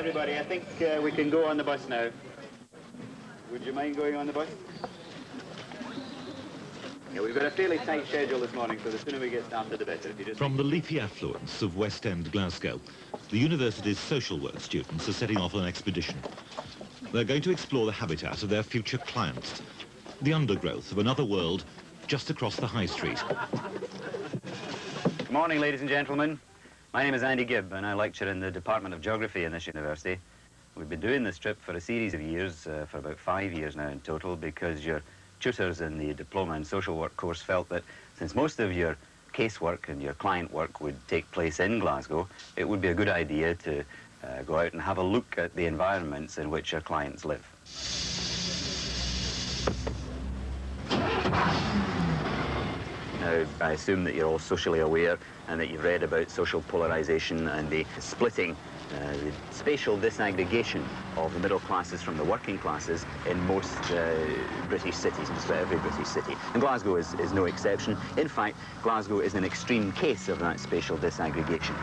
everybody. I think we can go on the bus now. Would you mind going on the bus? Yeah, we've got a fairly tight schedule this morning, so the sooner we get started, the better. If you just... From the leafy affluence of West End Glasgow, the university's social work students are setting off on an expedition. They're going to explore the habitat of their future clients, the undergrowth of another world just across the high street. Good morning, ladies and gentlemen. My name is Andy Gibb, and I lecture in the Department of Geography in this university. We've been doing this trip for a series of years, for about 5 years now in total, because your tutors in the Diploma in Social Work course felt that since most of your casework and your client work would take place in Glasgow, it would be a good idea to go out and have a look at the environments in which your clients live. Now, I assume that you're all socially aware and that you've read about social polarisation and the splitting, the spatial disaggregation of the middle classes from the working classes in most British cities, just about every British city. And Glasgow is no exception. In fact, Glasgow is an extreme case of that spatial disaggregation.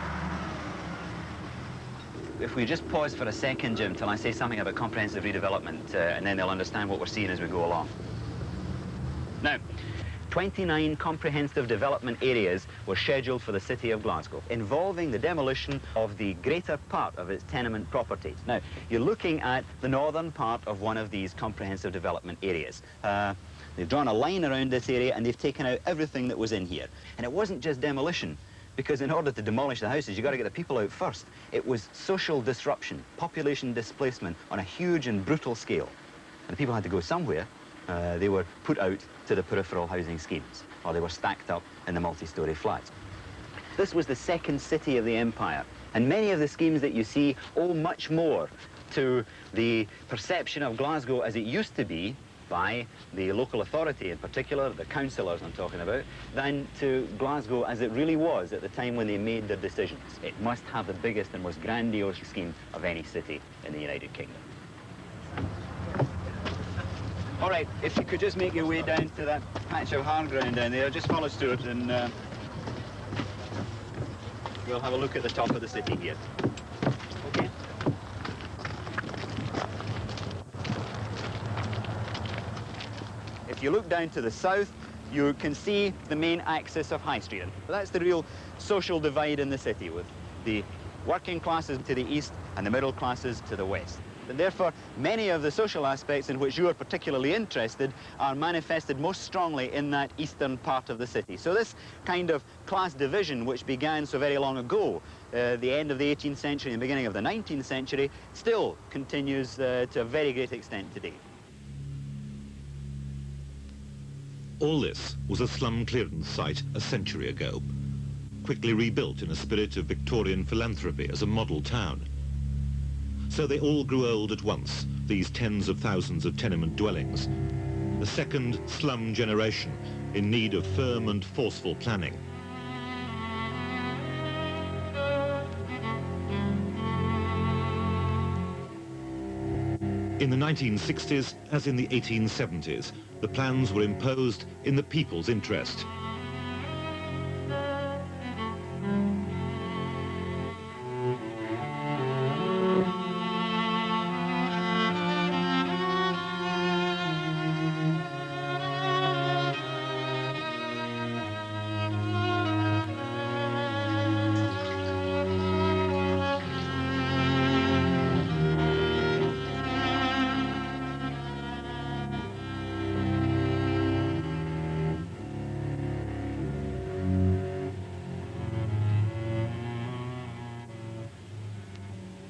If we just pause for a second, Jim, till I say something about comprehensive redevelopment, and then they'll understand what we're seeing as we go along. Now, 29 comprehensive development areas were scheduled for the city of Glasgow, involving the demolition of the greater part of its tenement property. Now, you're looking at the northern part of one of these comprehensive development areas. They've drawn a line around this area and they've taken out everything that was in here. And it wasn't just demolition, because in order to demolish the houses, you've got to get the people out first. It was social disruption, population displacement on a huge and brutal scale. And the people had to go somewhere. They were put out to the peripheral housing schemes, or they were stacked up in the multi-storey flats. This was the second city of the empire, and many of the schemes that you see owe much more to the perception of Glasgow as it used to be by the local authority in particular, the councillors I'm talking about, than to Glasgow as it really was at the time when they made their decisions. It must have the biggest and most grandiose scheme of any city in the United Kingdom. All right, if you could just make your way down to that patch of hard ground down there, just follow Stuart and we'll have a look at the top of the city here. Okay. If you look down to the south, you can see the main axis of High Street. That's the real social divide in the city, with the working classes to the east and the middle classes to the west. And therefore, many of the social aspects in which you are particularly interested are manifested most strongly in that eastern part of the city. So this kind of class division, which began so very long ago, the end of the 18th century and the beginning of the 19th century, still continues to a very great extent today. All this was a slum clearance site a century ago, quickly rebuilt in a spirit of Victorian philanthropy as a model town. So they all grew old at once, these tens of thousands of tenement dwellings. The second slum generation in need of firm and forceful planning. In the 1960s, as in the 1870s, the plans were imposed in the people's interest.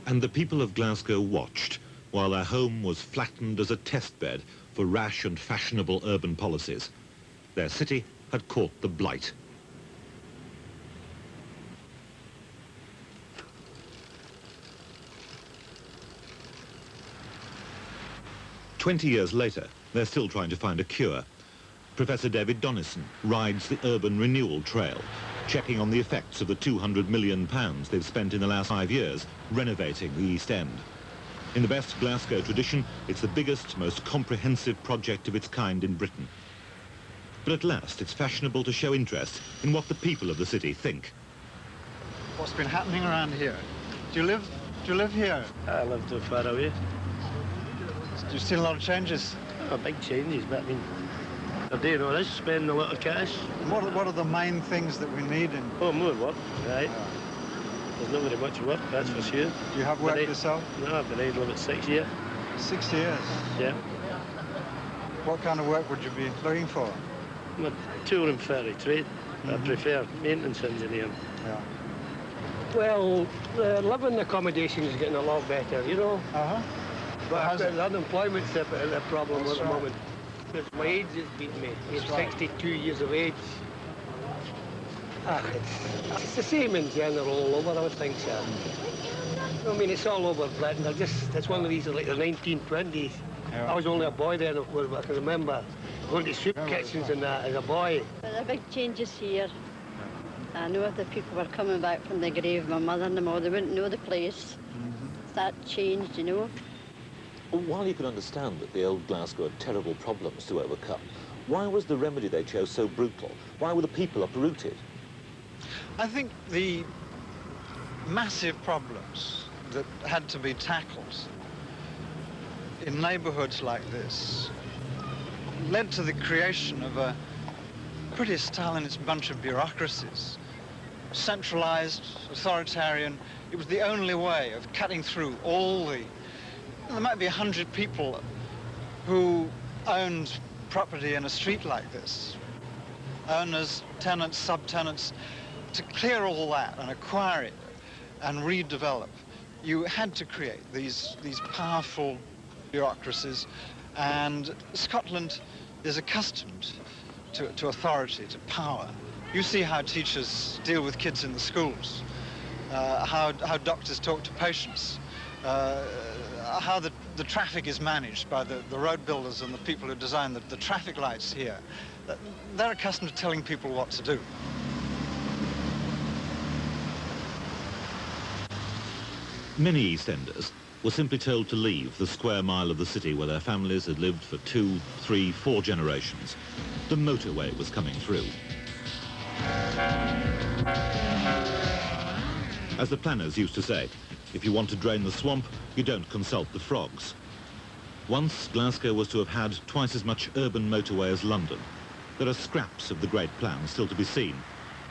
And the people of Glasgow watched while their home was flattened as a test bed for rash and fashionable urban policies. Their city had caught the blight. "20 years later, they're still trying to find a cure. Professor David Donison rides the urban renewal trail, checking on the effects of the £200 million they've spent in the last 5 years renovating the East End. In the best Glasgow tradition, it's the biggest, most comprehensive project of its kind in Britain. But at last, it's fashionable to show interest in what the people of the city think. What's been happening around here? Do you live you live here? I live too far away. You've seen a lot of changes. Big changes, but I mean, they're doing all this, spending a lot of cash. What are the main things that we need in? Oh, more work, right. There's not very much work, that's for sure. Do you have work yourself? No, I've been idle about 6 years. 6 years? Yeah. What kind of work would you be looking for? I'm a tool and ferry trade. I prefer maintenance engineering. Yeah. Well, the living accommodation is getting a lot better, you know. But the unemployment's a problem at the moment. Because my age has beaten me. I'm 62 years of age. It's the same in general all over, I would think, sir. I mean, it's all over Britain. It's one of these like the 1920s. Yeah. I was only a boy then, of course, but I can remember going to soup kitchens and that as a boy. But the big changes here. I know if the people were coming back from the grave, my mother and them all, they wouldn't know the place. That changed, you know. While you can understand that the old Glasgow had terrible problems to overcome, why was the remedy they chose so brutal? Why were the people uprooted? I think the massive problems that had to be tackled in neighborhoods like this led to the creation of a pretty Stalinist bunch of bureaucracies. Centralized, authoritarian. It was the only way of cutting through all the... There might be 100 people who owned property in a street like this. Owners, tenants, subtenants. To clear all that and acquire it and redevelop, you had to create these powerful bureaucracies, and Scotland is accustomed to authority, to power. You see how teachers deal with kids in the schools, how doctors talk to patients, how the traffic is managed by the road builders and the people who design the traffic lights here. They're accustomed to telling people what to do. Many East Enders were simply told to leave the square mile of the city where their families had lived for 2, 3, 4 generations. The motorway was coming through. As the planners used to say, if you want to drain the swamp, you don't consult the frogs. Once, Glasgow was to have had twice as much urban motorway as London. There are scraps of the great plan still to be seen.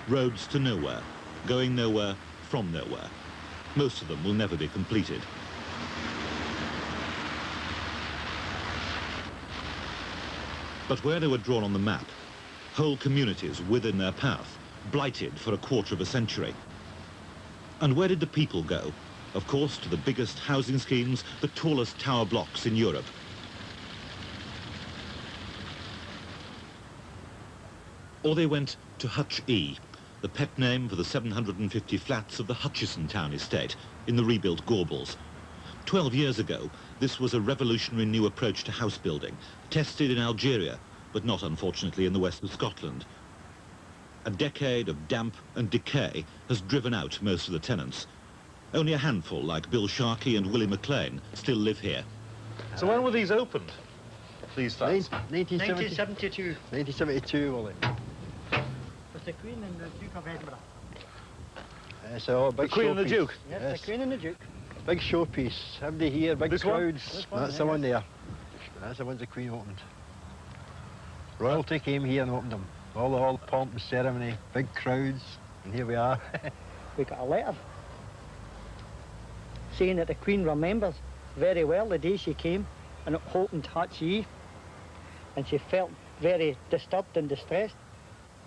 Roads to nowhere, going nowhere from nowhere. Most of them will never be completed. But where they were drawn on the map, whole communities within their path, blighted for a quarter of a century. And where did the people go? Of course, to the biggest housing schemes, the tallest tower blocks in Europe. Or they went to Hutch E, the pet name for the 750 flats of the Hutchison Town estate in the rebuilt Gorbals. 12 years ago, this was a revolutionary new approach to house building, tested in Algeria, but not unfortunately in the west of Scotland. A decade of damp and decay has driven out most of the tenants. Only a handful, like Bill Sharkey and Willie McLean, still live here. So when were these opened, these flats? 1972. 1972, Willie. With the Queen and the Duke of Edinburgh. So The Queen and the Duke? Yes, the Queen and the Duke. Big showpiece. Everybody here, big This one? crowds. That's the one there. That's the one the Queen opened. Royalty came here and opened them. All the pomp and ceremony, big crowds, and here we are. We got a letter saying that the Queen remembers very well the day she came and it opened Hutch E, and she felt very disturbed and distressed.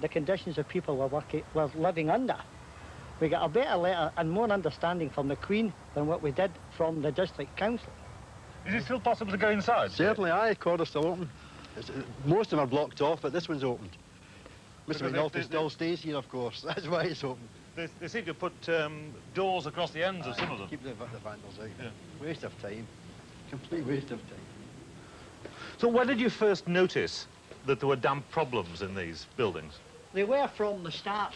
The conditions of people were living under. We got a better letter and more understanding from the Queen than what we did from the district council. Is it still possible to go inside? Certainly, aye, corridor's still open. Most of them are blocked off, but this one's opened. Mr. McNulty still stays here, of course. That's why it's open. They seem to put doors across the ends of some of them. Keep the vandals out. Yeah. Waste of time. Complete waste of time. So when did you first notice that there were damp problems in these buildings? They were from the start.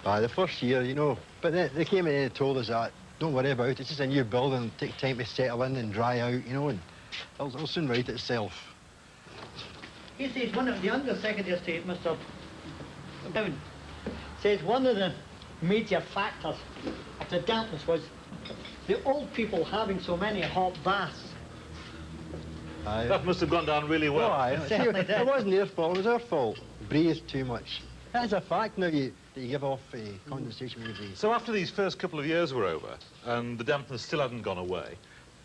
The first year, you know, but they came in and told us that, don't worry about it, it's just a new building, take time to settle in and dry out, you know, and it'll soon right itself. He says one of the Under-Secretary of State, Mr. Down, says one of the major factors of the dampness was The old people having so many hot baths. Aye. That must have gone down really Oh, well. aye. Certainly It did. wasn't their fault, it was our fault. Breathed too much. That's a fact now, that you give off condensation when you breathe. So after these first couple of years were over and the dampness still hadn't gone away,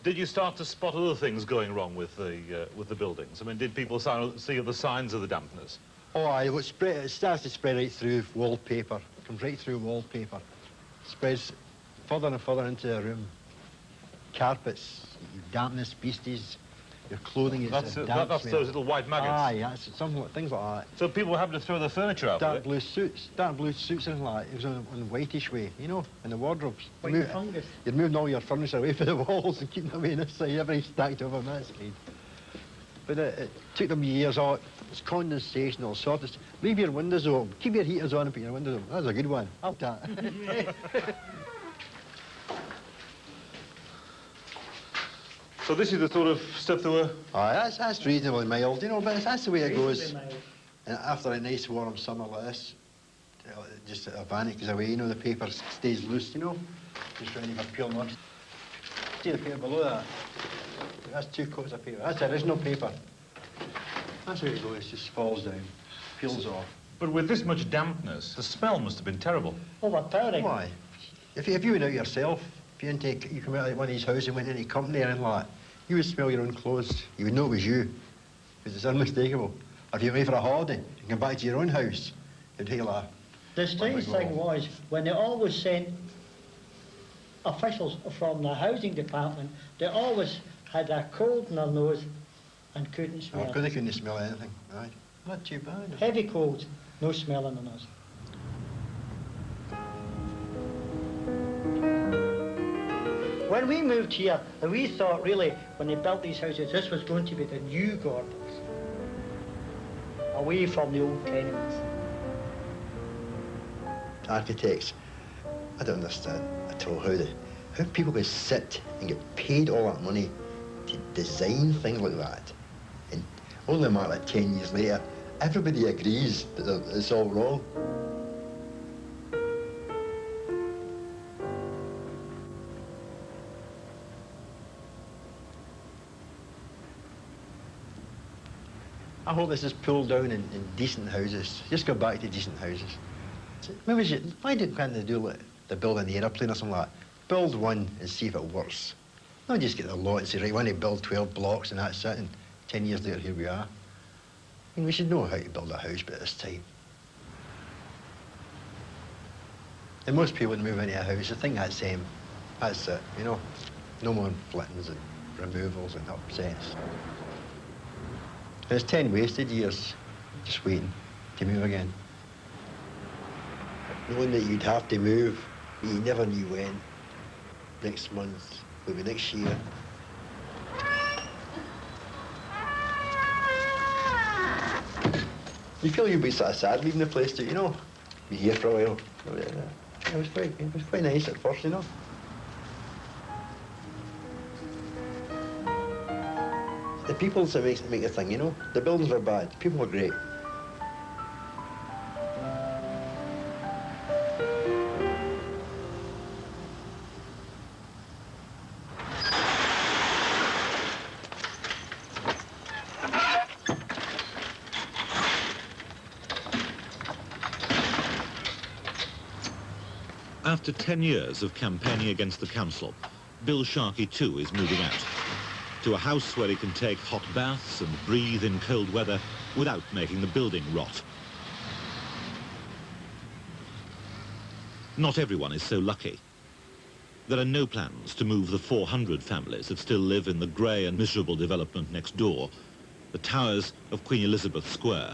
did you start to spot other things going wrong with the buildings? I mean, did people see the signs of the dampness? Oh, aye, it starts to spread right through wallpaper. Comes right through wallpaper. Spreads further and further into the room. Carpets, dampness, beasties, your clothing is That's damp those smell. little white maggots. Aye, that's something, things like that. So people were having to throw their furniture out Dark with it? blue suits and like, it was on whitish way, you know, in the wardrobes. White fungus. You're moving all your furniture away from the walls and keeping them away on this side, everything stacked over on that side. But it took them years. Oh, it's condensation, all sorts of stuff. Leave your windows open, keep your heaters on and put your windows open. That's a good one. I'll take that. So this is the sort of stuff that were... Aye, that's reasonably mild, you know, but that's the way it goes. Reasonably mild. And after a nice warm summer like this, just a vanishes away, you know, the paper stays loose, you know, just ready for peeling off. See the paper below that? That's 2 coats of paper. That's original paper. That's how it goes, it just falls down, peels off. But with this much dampness, the smell must have been terrible. Overpowering. Why? If you went out yourself, if you come out of one of these houses and went into company or anything like that, you would smell your own clothes. You would know it was you, because it's unmistakable. Or if you went away for a holiday and come back to your own house, you'd feel like... The strange thing was, when they always sent officials from the housing department, they always had a cold in their nose and couldn't smell. Because they couldn't smell anything, right? Not too bad. Heavy colds, no smell in the nose. When we moved here, we thought really, when they built these houses, this was going to be the new Gorbals, away from the old tenements. Architects, I don't understand at all how people can sit and get paid all that money to design things like that. And only a matter of 10 years later, everybody agrees that it's all wrong. I hope this is pulled down in decent houses. Just go back to decent houses. Why can't they do like they're building the aeroplane or something like that? Build one and see if it works. Not just get the lot and say, right, we want to build 12 blocks and that's it, and 10 years later, here we are. I mean, we should know how to build a house by this time. And most people would move into a house, they think that's it, you know. No more flittings and removals and upsets. There's 10 wasted years just waiting to move again. Knowing that you'd have to move, but you never knew when. Next month, maybe next year. You feel you'd be sort of sad leaving the place, do you know? Be here for a while. It was quite nice at first, you know. The people's that make the thing, you know. The buildings were bad, the people were great. After 10 years of campaigning against the council, Bill Sharkey too is moving out to a house where he can take hot baths and breathe in cold weather without making the building rot. Not everyone is so lucky. There are no plans to move the 400 families that still live in the grey and miserable development next door, the towers of Queen Elizabeth Square.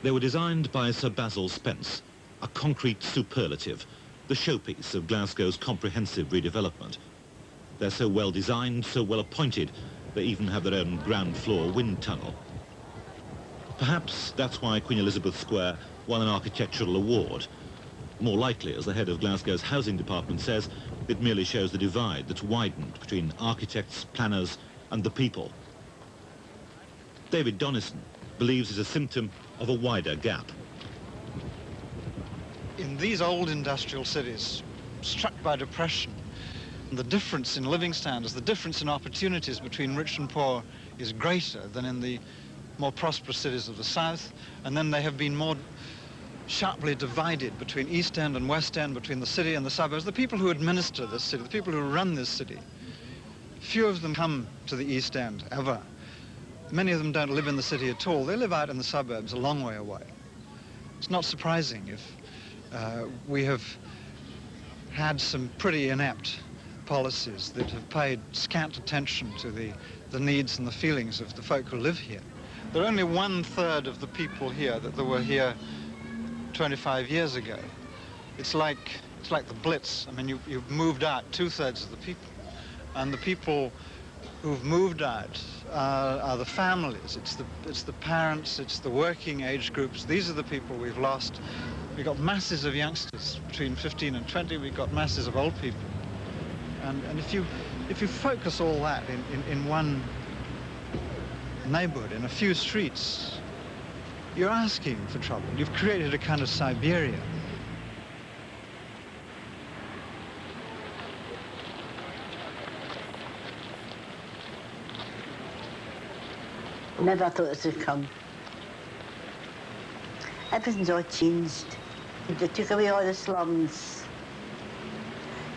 They were designed by Sir Basil Spence, a concrete superlative, the showpiece of Glasgow's comprehensive redevelopment. They're so well designed, so well appointed, they even have their own ground floor wind tunnel. Perhaps that's why Queen Elizabeth Square won an architectural award. More likely, as the head of Glasgow's housing department says, it merely shows the divide that's widened between architects, planners, and the people. David Donnison believes it's a symptom of a wider gap. In these old industrial cities, struck by depression. The difference in living standards, the difference in opportunities between rich and poor is greater than in the more prosperous cities of the south, and then they have been more sharply divided between East End and West End, between the city and the suburbs. The people who administer this city, the people who run this city, few of them come to the East End, ever. Many of them don't live in the city at all. They live out in the suburbs a long way away. It's not surprising if we have had some pretty inept policies that have paid scant attention to the needs and the feelings of the folk who live here. There are only 1/3 of the people here that were here 25 years ago. It's like the Blitz. I mean, you've moved out 2/3 of the people. And the people who've moved out are the families. It's the parents, it's the working age groups. These are the people we've lost. We've got masses of youngsters between 15 and 20. We've got masses of old people. And if you focus all that in one neighborhood, in a few streets, you're asking for trouble. You've created a kind of Siberia. Never thought this would come. Everything's all changed. They took away all the slums.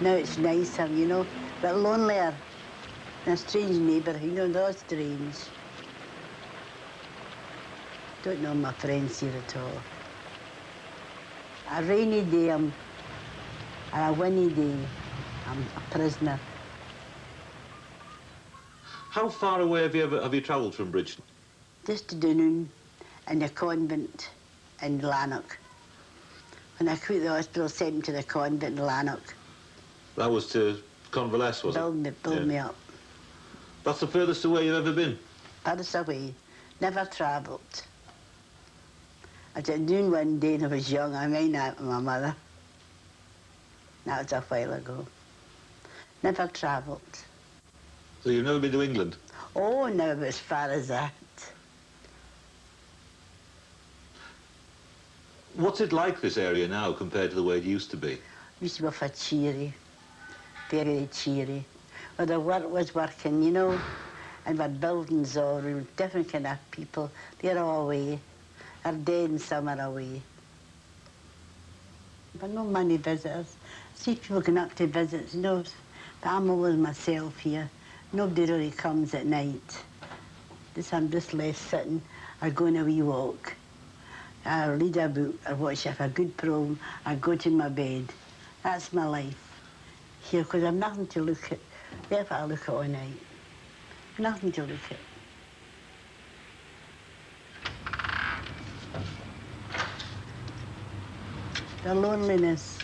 Now it's nicer, you know, but lonelier. In a strange neighbourhood, you know, they're all strange. Don't know my friends here at all. A rainy day, and a windy day, I'm a prisoner. How far away have you travelled from Bridgeton? Just to Dunoon in the convent in Lanark. When I quit the hospital, sent me to the convent in Lanark. That was to convalesce, was it? Build me up. That's the furthest away you've ever been? Furthest away. Never travelled. I was at noon one day and I was young. I made out with my mother. That was a while ago. Never travelled. So you've never been to England? Oh, never as far as that. What's it like, this area now, compared to the way it used to be? Used to be for cheery, very cheery. Where the work was working, you know, and where buildings are, different kind of people. They're all away. They're dead and some are away. But no many visitors. I see people going up to visits, you know, but I'm always myself here. Nobody really comes at night. I'm just left sitting or going a wee walk. I'll read a book or watch a good program or go to my bed. That's my life here, because I've nothing to look at. Therefore I look at all night. Nothing to look at. The loneliness.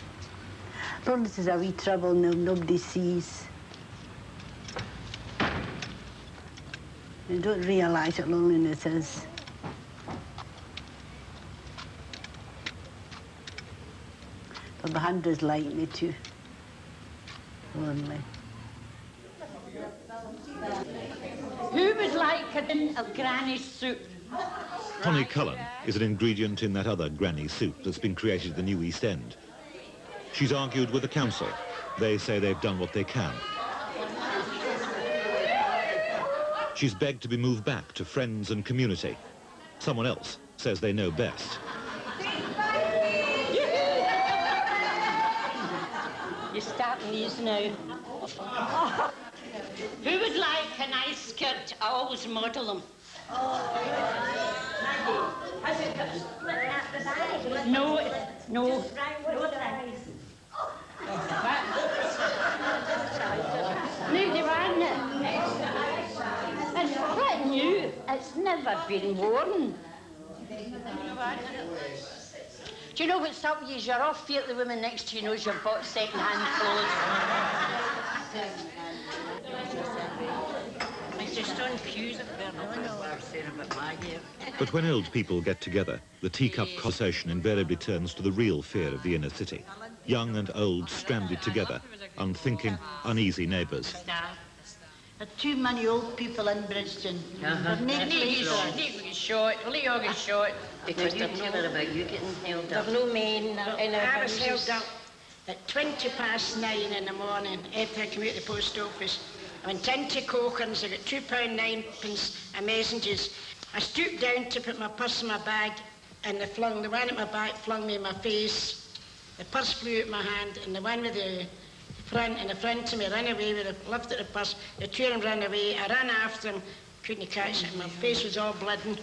Loneliness is a wee trouble nobody sees. You don't realise what loneliness is. There'll be hundreds like me too. Lonely. Who would like a tin of granny soup? Connie Cullen is an ingredient in that other granny soup that's been created at the New East End. She's argued with the council. They say they've done what they can. She's begged to be moved back to friends and community. Someone else says they know best. You're starting these now. Who would like a nice skirt? I always model them. No. No, they weren't. It's quite new. It's never been worn. Do you know what's up with you? You're off fear the woman next to you knows you've bought second-hand clothes. It's just on cues of But when old people get together, the teacup conversation invariably turns to the real fear of the inner city. Young and old stranded together, unthinking, uneasy neighbours. There are too many old people in Bridgeton. Get shot. Will you all get shot? Because they're telling about you getting held up. There's no men in our houses. At 9:20 in the morning, after I came out of the post office, I went into Cochran's, I got £2.09 of messages. I stooped down to put my purse in my bag, and they flung the one at my back, flung me in my face. The purse flew out of my hand, and the one with the front in the front of me ran away with the lifted the purse. The two of them ran away. I ran after them, couldn't catch it. My face was all bleeding.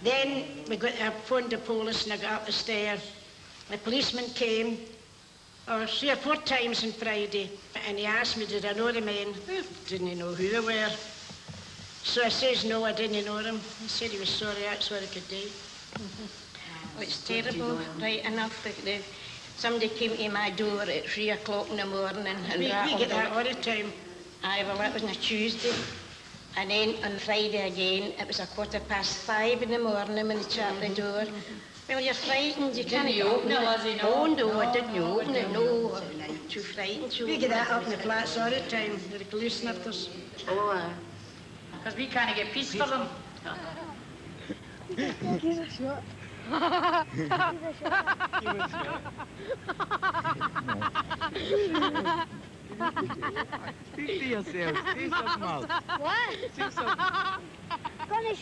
Then I phoned the police and I got up the stairs. The policeman came 3 or 4 times on Friday, and he asked me, did I know the men? I didn't know who they were. So I says, no, I didn't know them. He said he was sorry, that's what I could do. It's terrible, right enough. Somebody came to my door at 3 o'clock in the morning and we get that all the time. Aye, well, that was on a Tuesday. And then on Friday again, it was 5:15 in the morning when they shut the door. Well, you're frightened, you can't open it. Oh, no, I didn't open it, no. Too frightened. We get that up in the flats all the time, with the police snifters. Oh, because we can't get peace for them. Give us a shot. Speak to yourself. Say something else. What? Say something. Gonna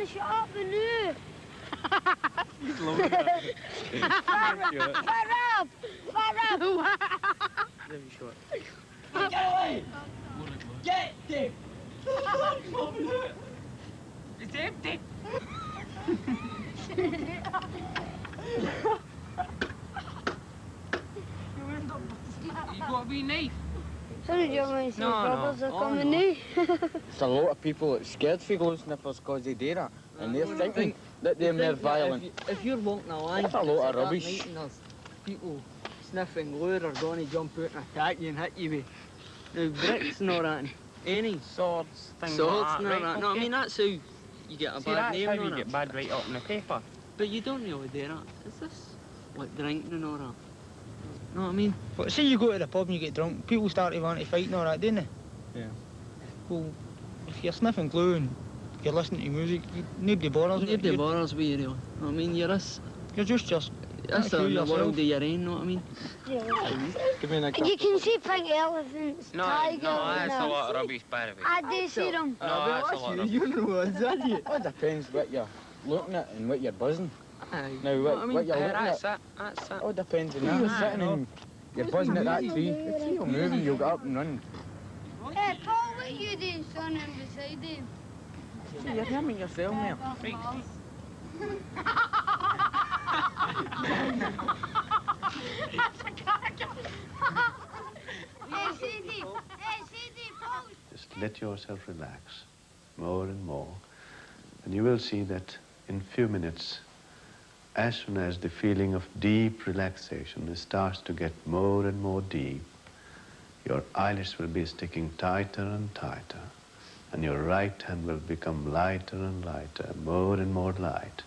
shut up the new. He's loving it. Fire up! Give me short. Get away! Get it! It's empty. You got a wee knife. Some of your brothers are coming no. now. There's a lot of people that's scared for glow sniffers because they do that. And they're thinking that they're more violent. If you're walking along, that's a lot of rubbish. And there's people sniffing glue are going to jump out and attack you and hit you with bricks and all that. Any swords, things swords like that. And all that. No, I mean, that's how you get a bad name. That's how you get bad right up in the paper. But you don't really do that. Is this like drinking and all that? Know what I mean? But say you go to the pub and you get drunk, people start to want to fight and all that, don't they? Yeah. Well, if you're sniffing glue and you're listening to music, nobody bothers with you. Nobody bothers with you, really. I mean, you're just that's the world that you're in, know what I mean? Yeah. Give me an And you can see pink elephants, tigers, that's a lot of rubbish, by the way. I do see them. No, that's a lot of rubbish. You know what's that, you? It depends what you're looking at and what you're buzzing. Aye. Now, what you're looking that's at, that's it all depends on that. You're sitting and you're buzzing at that tree. If you're moving, you'll get up and run. Hey, Paul, what you doing standing beside him? See, you're harming yourself now. Just let yourself relax more and more, and you will see that in few minutes, as soon as the feeling of deep relaxation starts to get more and more deep, your eyelids will be sticking tighter and tighter, and your right hand will become lighter and lighter, more and more light.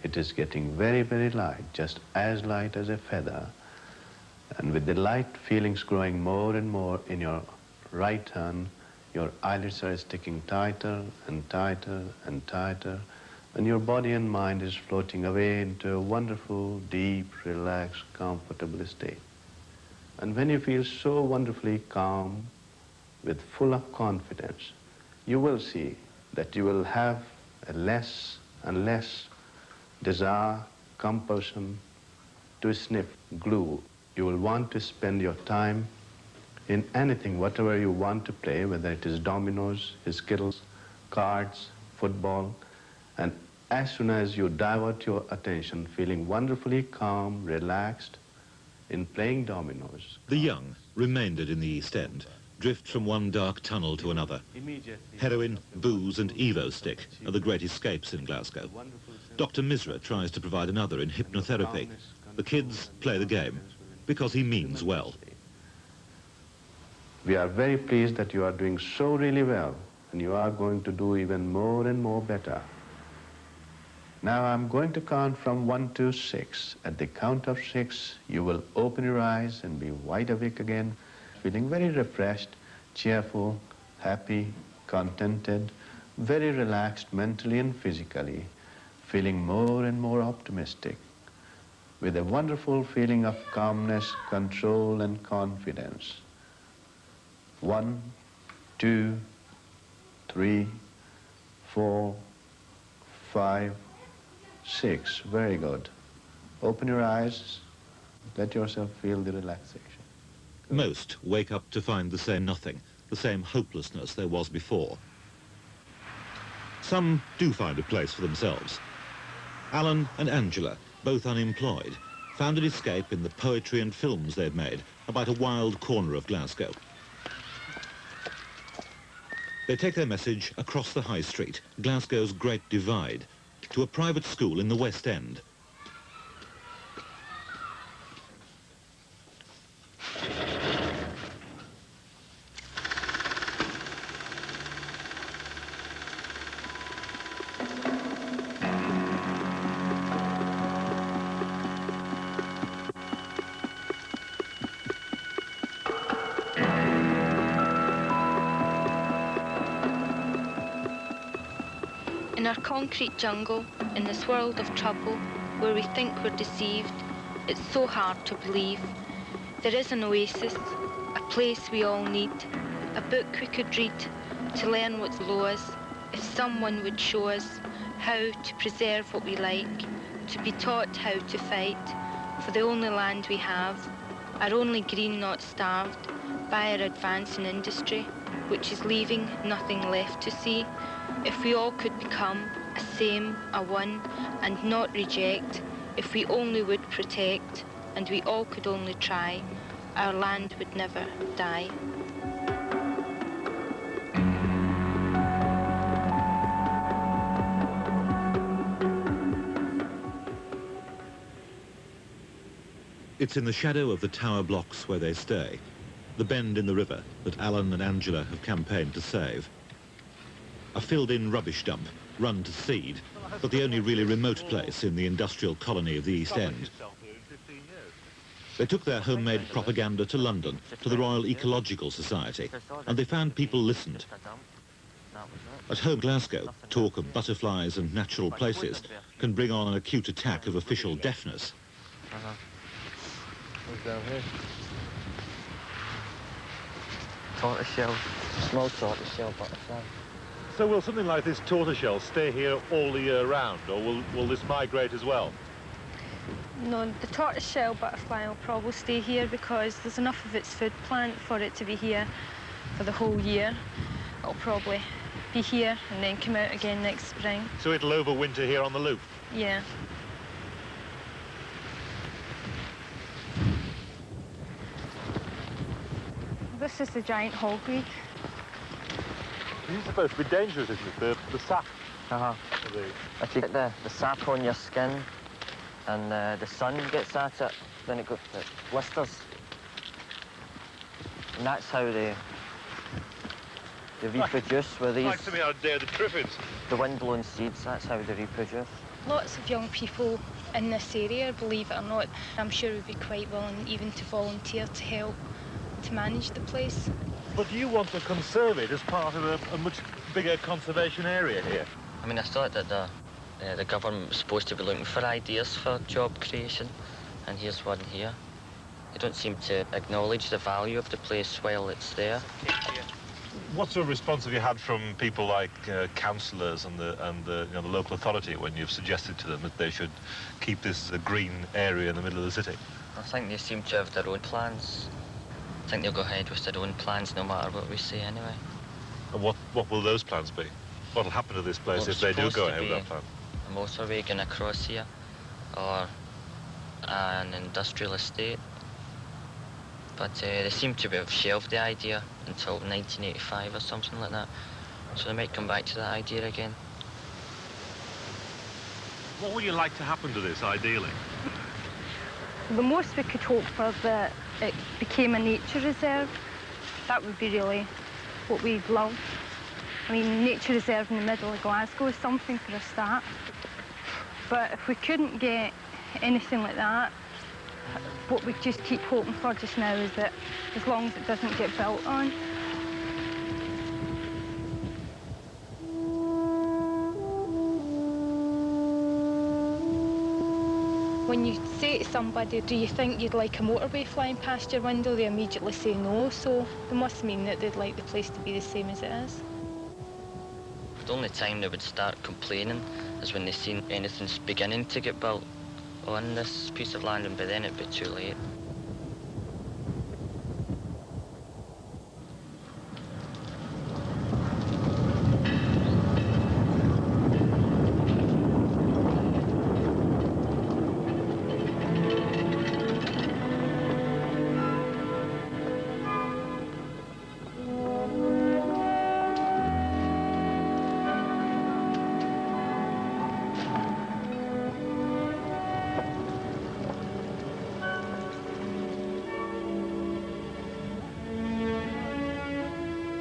It is getting very, very light, just as light as a feather. And with the light feelings growing more and more in your right hand, your eyelids are sticking tighter and tighter and tighter, and your body and mind is floating away into a wonderful, deep, relaxed, comfortable state. And when you feel so wonderfully calm, with full of confidence, you will see that you will have a less and less desire, compulsion to sniff glue. You will want to spend your time in anything, whatever you want to play, whether it is dominoes, skittles, cards, football, and as soon as you divert your attention, feeling wonderfully calm, relaxed, in playing dominoes. The young, remaindered in the East End, drift from one dark tunnel to another. Heroin, booze and Evo stick are the great escapes in Glasgow. Dr. Misra tries to provide another in hypnotherapy. The kids play the game because he means well. We are very pleased that you are doing so really well, and you are going to do even more and more better. Now I'm going to count from 1 to 6. At the count of 6, you will open your eyes and be wide awake again, feeling very refreshed, cheerful, happy, contented, very relaxed mentally and physically, feeling more and more optimistic. with a wonderful feeling of calmness, control, and confidence. 1, 2, 3, 4, 5, 6. Very good. Open your eyes. Let yourself feel the relaxation. Good. Most wake up to find the same nothing, the same hopelessness there was before. Some do find a place for themselves. Alan and Angela, both unemployed, found an escape in the poetry and films they'd made about a wild corner of Glasgow. They take their message across the high street, Glasgow's Great Divide, to a private school in the West End. In our concrete jungle, in this world of trouble, where we think we're deceived, it's so hard to believe. There is an oasis, a place we all need, a book we could read to learn what's below us, if someone would show us how to preserve what we like, to be taught how to fight for the only land we have, our only green not starved by our advancing industry, which is leaving nothing left to see. If we all could become a same, a one, and not reject, if we only would protect, and we all could only try, our land would never die. It's in the shadow of the tower blocks where they stay, the bend in the river that Alan and Angela have campaigned to save. A filled-in rubbish dump, run to seed, but the only really remote place in the industrial colony of the East End. They took their homemade propaganda to London, to the Royal Ecological Society, and they found people listened. At home, Glasgow, talk of butterflies and natural places can bring on an acute attack of official deafness. What's down here? Tortoiseshell, small tortoiseshell butterfly. So will something like this tortoiseshell stay here all the year round, or will this migrate as well? No, the tortoiseshell butterfly will probably stay here because there's enough of its food plant for it to be here for the whole year. It'll probably be here and then come out again next spring. So it'll overwinter here on the loop? Yeah. This is the giant hogweed. This is supposed to be dangerous, isn't it? The sap. If you get the sap on your skin and the sun gets at it, then it blisters. And that's how they reproduce with these. Like something out there, the triffids. The wind-blown seeds, that's how they reproduce. Lots of young people in this area, believe it or not, I'm sure would be quite willing even to volunteer to help to manage the place. But do you want to conserve it as part of a much bigger conservation area here? I mean, I thought that the government was supposed to be looking for ideas for job creation, and here's one here. They don't seem to acknowledge the value of the place while it's there. What sort of response have you had from people like councillors and the local authority when you've suggested to them that they should keep this a green area in the middle of the city? I think they seem to have their own plans. I think they'll go ahead with their own plans no matter what we say anyway. And what will those plans be? What will happen to this place if they do go ahead with that plan? A motorway going across here, or an industrial estate. But they seem to have shelved the idea until 1985 or something like that. So they might come back to that idea again. What would you like to happen to this, ideally? The most we could hope for that it became a nature reserve. That would be really what we'd love. I mean, nature reserve in the middle of Glasgow is something for a start. But if we couldn't get anything like that, what we just keep hoping for just now is that as long as it doesn't get built on. when you say to somebody, do you think you'd like a motorway flying past your window, they immediately say no, so it must mean that they'd like the place to be the same as it is. The only time they would start complaining is when they seen anything's beginning to get built on this piece of land, and by then it'd be too late.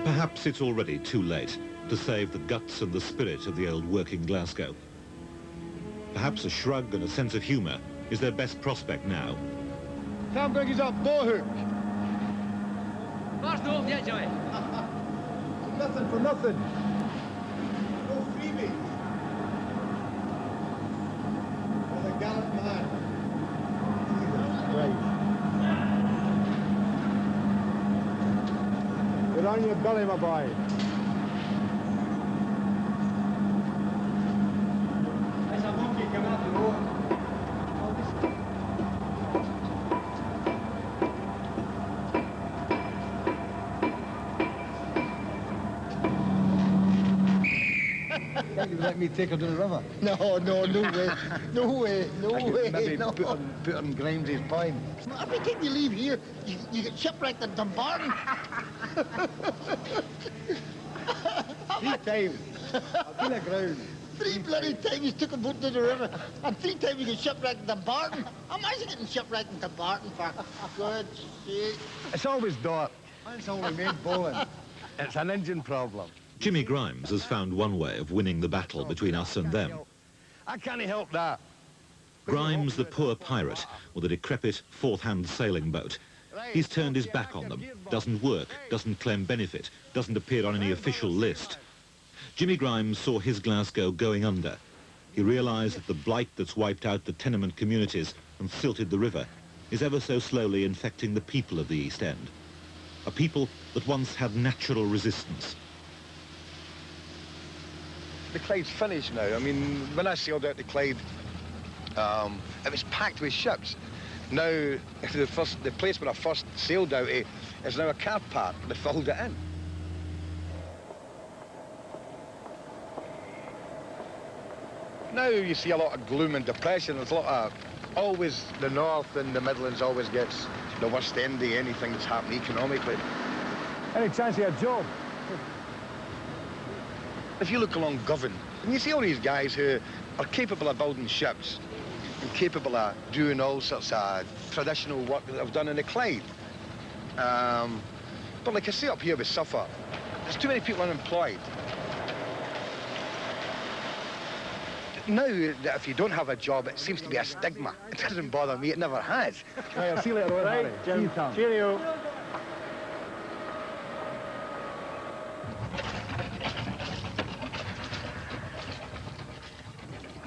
Perhaps it's already too late to save the guts and the spirit of the old working Glasgow. Perhaps a shrug and a sense of humour is their best prospect now. Can't bring us up, Bohook. Where's the hope yet, Joey? Nothing for nothing. No freebies. For the gallant man. Jesus Christ. Get on your belly, my boy. There's a monkey coming up the road. Let me take her to the river. No way. No way. Maybe no. Put her in Grimes's pine. Every time you leave here, you get shipwrecked in Dumbarton. 3 times. I've been aground. 3 bloody times you took a boat to the river, and 3 times you get shipwrecked in Dumbarton. Imagine getting shipwrecked in Dumbarton, for God's sake. It's always dark. It's only made bowling. It's an engine problem. Jimmy Grimes has found one way of winning the battle between us and them. I can't help that. Grimes, the poor pirate with a decrepit fourth-hand sailing boat. He's turned his back on them, doesn't work, doesn't claim benefit, doesn't appear on any official list. Jimmy Grimes saw his Glasgow going under. He realised that the blight that's wiped out the tenement communities and silted the river is ever so slowly infecting the people of the East End. A people that once had natural resistance. The Clyde's finished now. I mean, when I sailed out to Clyde, it was packed with ships. Now, the place where I first sailed out to is now a car park. They filled it in. Now you see a lot of gloom and depression. There's a lot of, always the North and the Midlands always gets the worst end of anything that's happening economically. Any chance of a job? If you look along Govan, and you see all these guys who are capable of building ships and capable of doing all sorts of traditional work that they've done in the Clyde. But like I say up here with Suffolk, there's too many people unemployed. Now that if you don't have a job, it seems to be a stigma. It doesn't bother me, it never has. Right, I'll see you later on, Harry. Jim. Cheerio.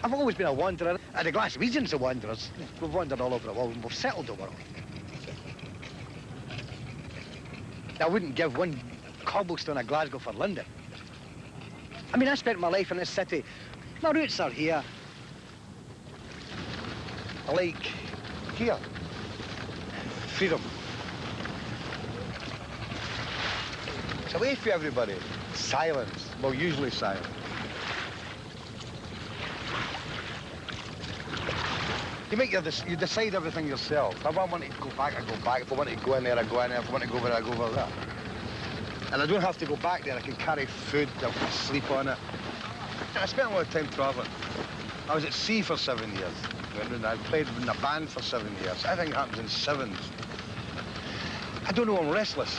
I've always been a wanderer, and the Glaswegians are wanderers. We've wandered all over the world and we've settled the world. I wouldn't give one cobblestone of Glasgow for London. I mean, I spent my life in this city. My roots are here. I like here. Freedom. It's away from everybody. Silence. Well, usually silence. You decide everything yourself. If I want to go back, I go back. If I want to go in there, I go in there. If I want to go over there, I go over there. And I don't have to go back there. I can carry food, I can sleep on it. I spent a lot of time traveling. I was at sea for 7 years. I played in a band for 7 years. Everything happens in sevens. I don't know, I'm restless.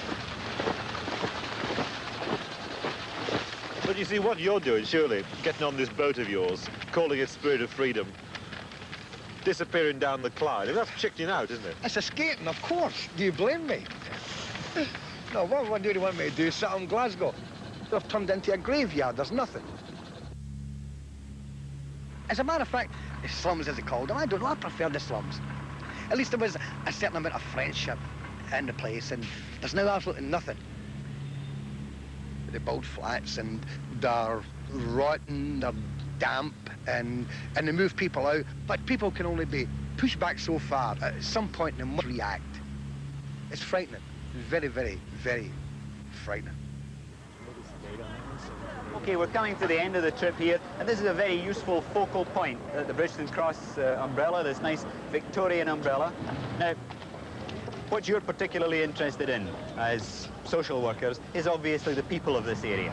But you see, what you're doing, surely, getting on this boat of yours, calling it Spirit of Freedom, disappearing down the Clyde, that's chickening out, isn't it? It's escaping, of course. Do you blame me? No, what do you want me to do? Sit on Glasgow? They've turned into a graveyard, there's nothing. As a matter of fact, slums as they called them. I don't know, I prefer the slums. At least there was a certain amount of friendship in the place, and there's now absolutely nothing. They build flats and they're rotten, they're damp, and they move people out. But people can only be pushed back so far. At some point they must react. It's frightening. Very, very, very frightening. Okay, we're coming to the end of the trip here, and this is a very useful focal point at the Bridgeton Cross umbrella, this nice Victorian umbrella. Now, what you're particularly interested in as social workers is obviously the people of this area.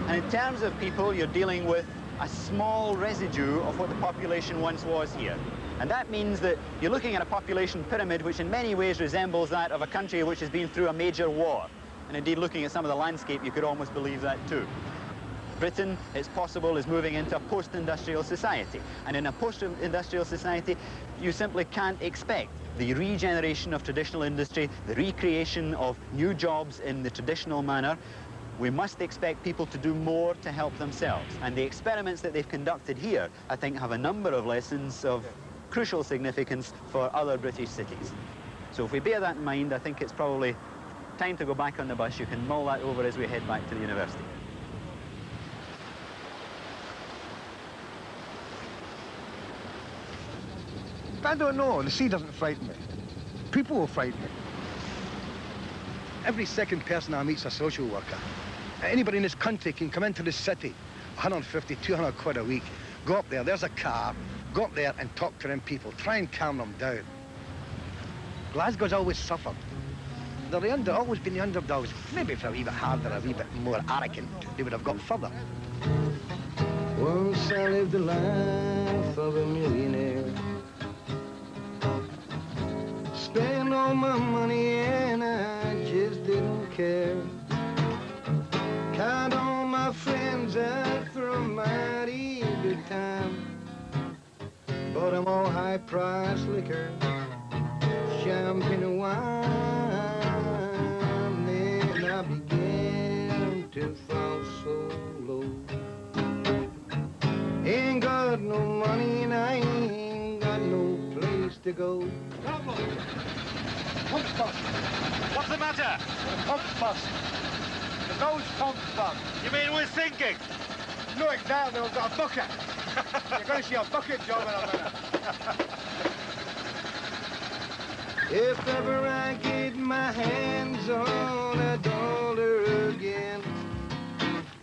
And in terms of people, you're dealing with a small residue of what the population once was here. And that means that you're looking at a population pyramid which in many ways resembles that of a country which has been through a major war. And indeed, looking at some of the landscape, you could almost believe that too. Britain, it's possible, is moving into a post-industrial society. And in a post-industrial society, you simply can't expect the regeneration of traditional industry, the recreation of new jobs in the traditional manner. We must expect people to do more to help themselves. And the experiments that they've conducted here, I think, have a number of lessons of crucial significance for other British cities. So if we bear that in mind, I think it's probably time to go back on the bus. You can mull that over as we head back to the university. I don't know. The sea doesn't frighten me. People will frighten me. Every second person I meet's a social worker. Anybody in this country can come into the city, 150, 200 quid a week, go up there, there's a car, go up there and talk to them people, try and calm them down. Glasgow's always suffered. They're always been the underdogs. Maybe if they're a wee bit harder, a wee bit more arrogant, they would have got further. Once I lived the life of a millionaire. Spent all my money and I just didn't care. Count all my friends out for a mighty good time. Bought them all high-priced liquor, champagne and wine. Then I began to fall so low. Ain't got no money and I ain't got no place to go. Pump bust. What's the matter? Pump bust. The nose pump bust. You mean we're sinking? No, exactly. We've got a bucket. You're going to see a bucket job in a minute. If ever I get my hands on a dollar again,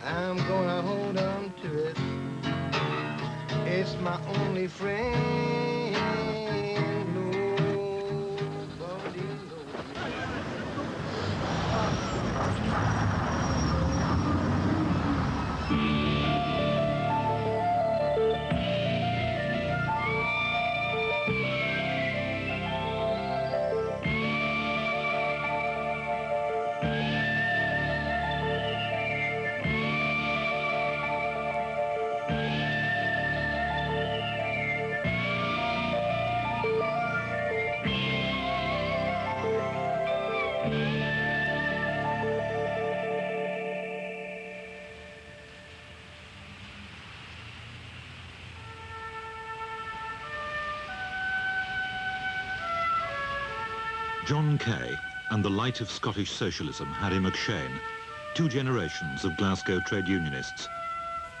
I'm gonna hold on to it. It's my only friend. John Kay and the light of Scottish socialism, Harry McShane, two generations of Glasgow trade unionists.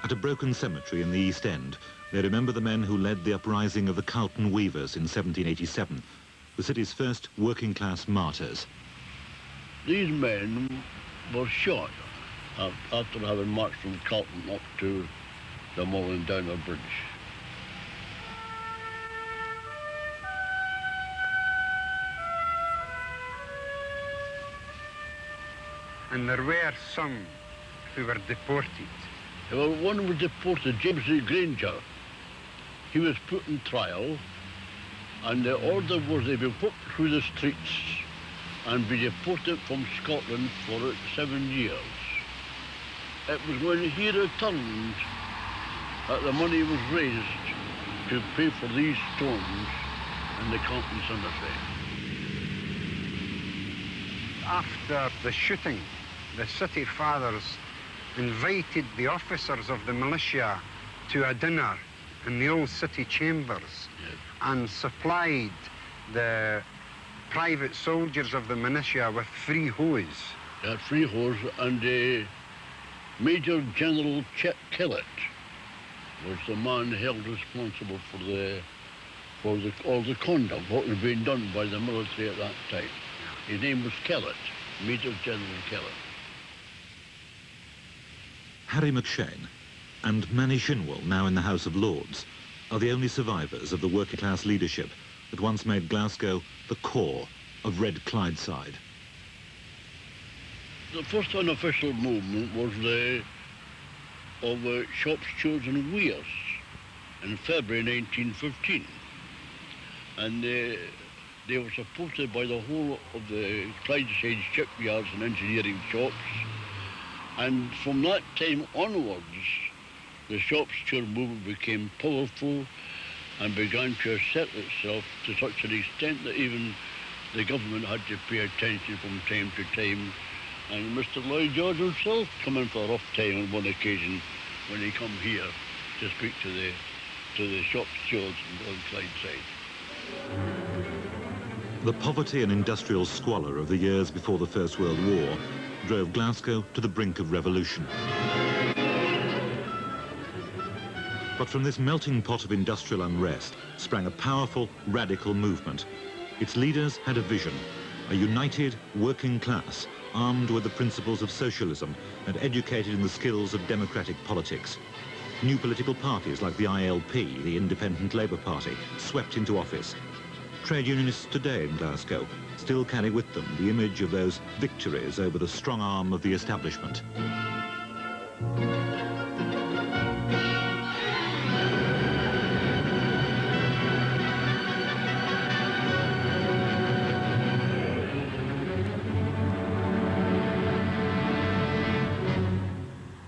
At a broken cemetery in the East End, they remember the men who led the uprising of the Carlton Weavers in 1787, the city's first working-class martyrs. These men were shot after having marched from Carlton up to the Mullen-Downer Bridge. And there were some who were deported. Well, one was deported, James A. Granger. He was put on trial, and the order was they be put through the streets and be deported from Scotland for 7 years. It was when he returned that the money was raised to pay for these stones in the Carlton Cemetery. After the shooting, the city fathers invited the officers of the militia to a dinner in the old city chambers and supplied the private soldiers of the militia with free hose. Yeah, free hose, and Major General Kellett was the man held responsible for all the conduct, what was being done by the military at that time. His name was Kellett, Major General Kellett. Harry McShane and Manny Shinwell, now in the House of Lords, are the only survivors of the working class leadership that once made Glasgow the core of Red Clydeside. The first unofficial movement was of shop stewards and weighers in February 1915. And they were supported by the whole of the Clydeside shipyards and engineering shops. And from that time onwards, the shop steward movement became powerful and began to assert itself to such an extent that even the government had to pay attention from time to time. And Mr. Lloyd George himself come in for a rough time on one occasion when he come here to speak to the shop stewards on Clydeside. The poverty and industrial squalor of the years before the First World War drove Glasgow to the brink of revolution. But from this melting pot of industrial unrest sprang a powerful, radical movement. Its leaders had a vision, a united working class armed with the principles of socialism and educated in the skills of democratic politics. New political parties like the ILP, the Independent Labour Party, swept into office. Trade unionists today in Glasgow still carry with them the image of those victories over the strong arm of the establishment.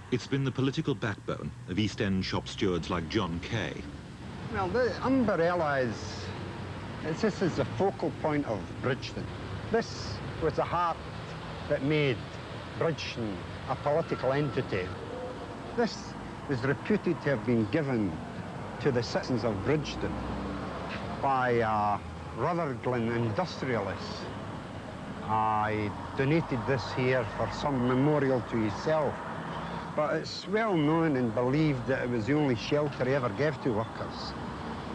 It's been the political backbone of East End shop stewards like John Kay. Well, the umbrella this is the focal point of Bridgeton. This was the heart that made Bridgeton a political entity. This is reputed to have been given to the citizens of Bridgeton by Rutherglen industrialists. I donated this here for some memorial to himself, but it's well known and believed that it was the only shelter he ever gave to workers.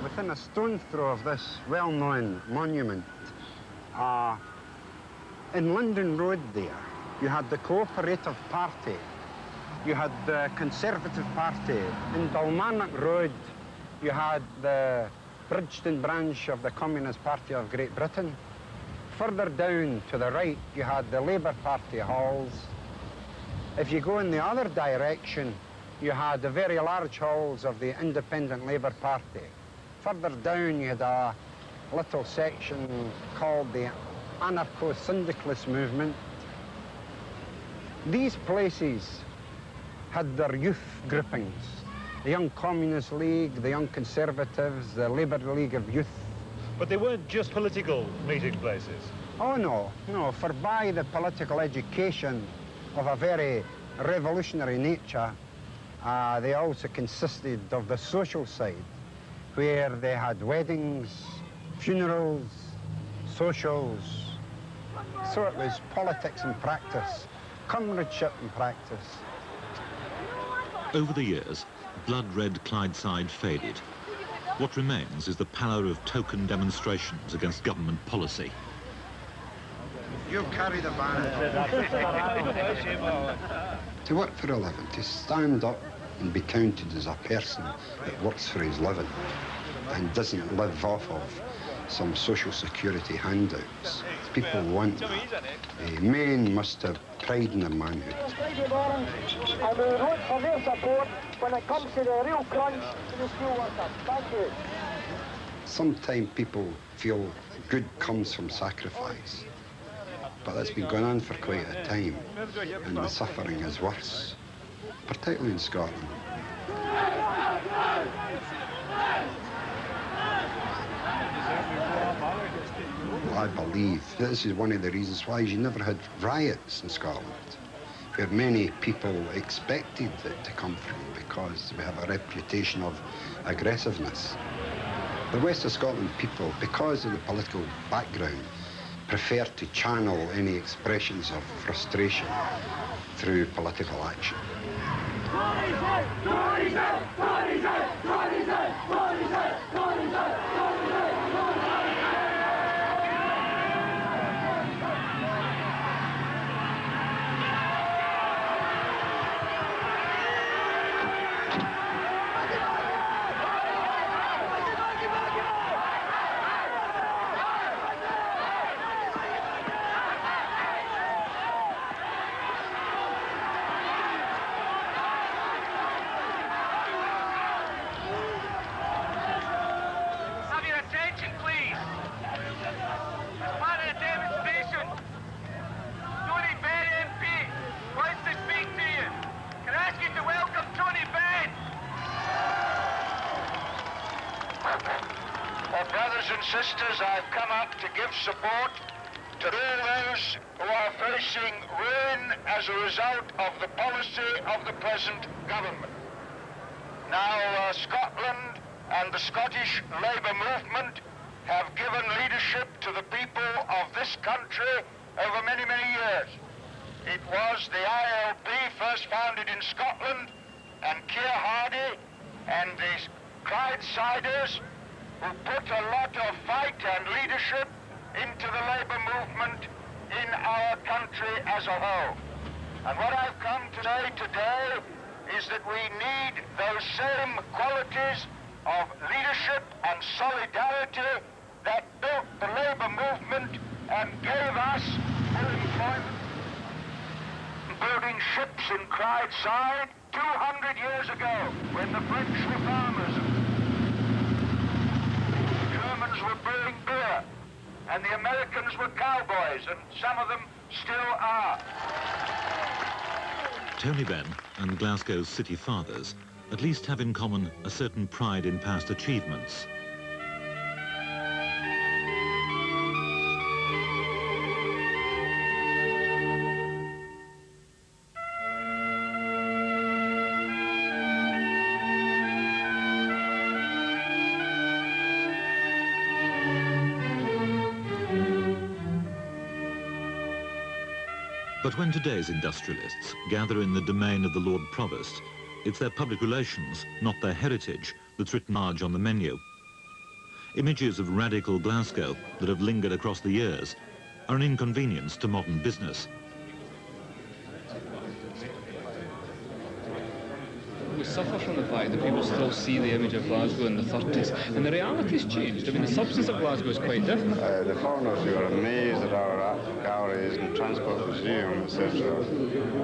Within a stone's throw of this well-known monument, in London Road there, you had the Cooperative Party, you had the Conservative Party. In Dalmarnock Road, you had the Bridgeton branch of the Communist Party of Great Britain. Further down to the right, you had the Labour Party halls. If you go in the other direction, you had the very large halls of the Independent Labour Party. Further down, you had a little section called the Anarcho-Syndicalist movement. These places had their youth groupings. The Young Communist League, the Young Conservatives, the Labour League of Youth. But they weren't just political meeting places. Oh, no, no. For by the political education of a very revolutionary nature, they also consisted of the social side, where they had weddings, funerals, socials. So it was politics in practice, comradeship in practice. Over the years, blood-red Clydeside faded. What remains is the pallor of token demonstrations against government policy. You carry the banner. To work for a living, to stand up and be counted as a person that works for his living and doesn't live off of some social security handouts. People want that. Men must have pride in their manhood. I will vote for their support when it comes to the real crunch to the steel workers. Thank you. Sometimes people feel good comes from sacrifice, but that's been going on for quite a time, and the suffering is worse, particularly in Scotland. I believe this is one of the reasons why you never had riots in Scotland. where many people expected it to come from because we have a reputation of aggressiveness. The West of Scotland people, because of the political background, prefer to channel any expressions of frustration through political action. Sisters, I've come up to give support to all those who are facing ruin as a result of the policy of the present government. Now, Scotland and the Scottish Labour movement have given leadership to the people of this country over many, many years. It was the ILP first founded in Scotland, and Keir Hardie and the Clyde Siders who put a lot of fight and leadership into the labour movement in our country as a whole. And what I've come to say today is that we need those same qualities of leadership and solidarity that built the labour movement and gave us full employment. Building ships in Clyde Side 200 years ago when the French were farmers. Were brewing beer, and the Americans were cowboys, and some of them still are. Tony Benn and Glasgow's city fathers at least have in common a certain pride in past achievements. But when today's industrialists gather in the domain of the Lord Provost, it's their public relations, not their heritage, that's written large on the menu. Images of radical Glasgow that have lingered across the years are an inconvenience to modern business. We suffer from the fact that people still see the image of Glasgow in the 30s, and the reality's changed. I mean, the substance of Glasgow is quite different. The foreigners who are amazed at our art galleries and transport museums, etc.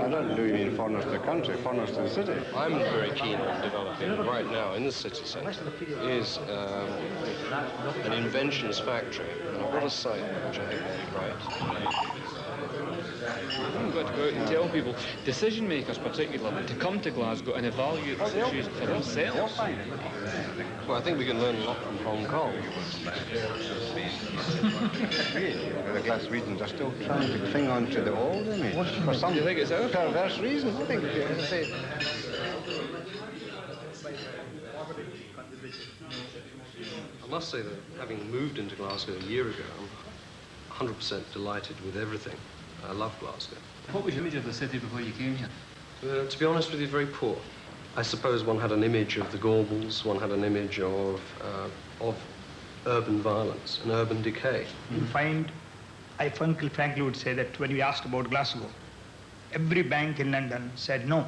I don't do mean foreigners to the country, foreigners to the city. I'm very keen on developing right now in the city centre is an inventions factory. And I've got a site which I think will be right. We've got to go out and tell people, decision makers particularly, to come to Glasgow and evaluate the situation for themselves. Well, I think we can learn a lot from Hong Kong. The Glaswegians are still trying to cling on to the old image for some perverse reason. I think, as I say. I must say that having moved into Glasgow a year ago, I'm 100% delighted with everything. I love Glasgow. What was your image of the city before you came here? To be honest with you, very poor. I suppose one had an image of the Gorbals, one had an image of urban violence and urban decay. You find, Uncle Franklin would say that when we asked about Glasgow, every bank in London said no.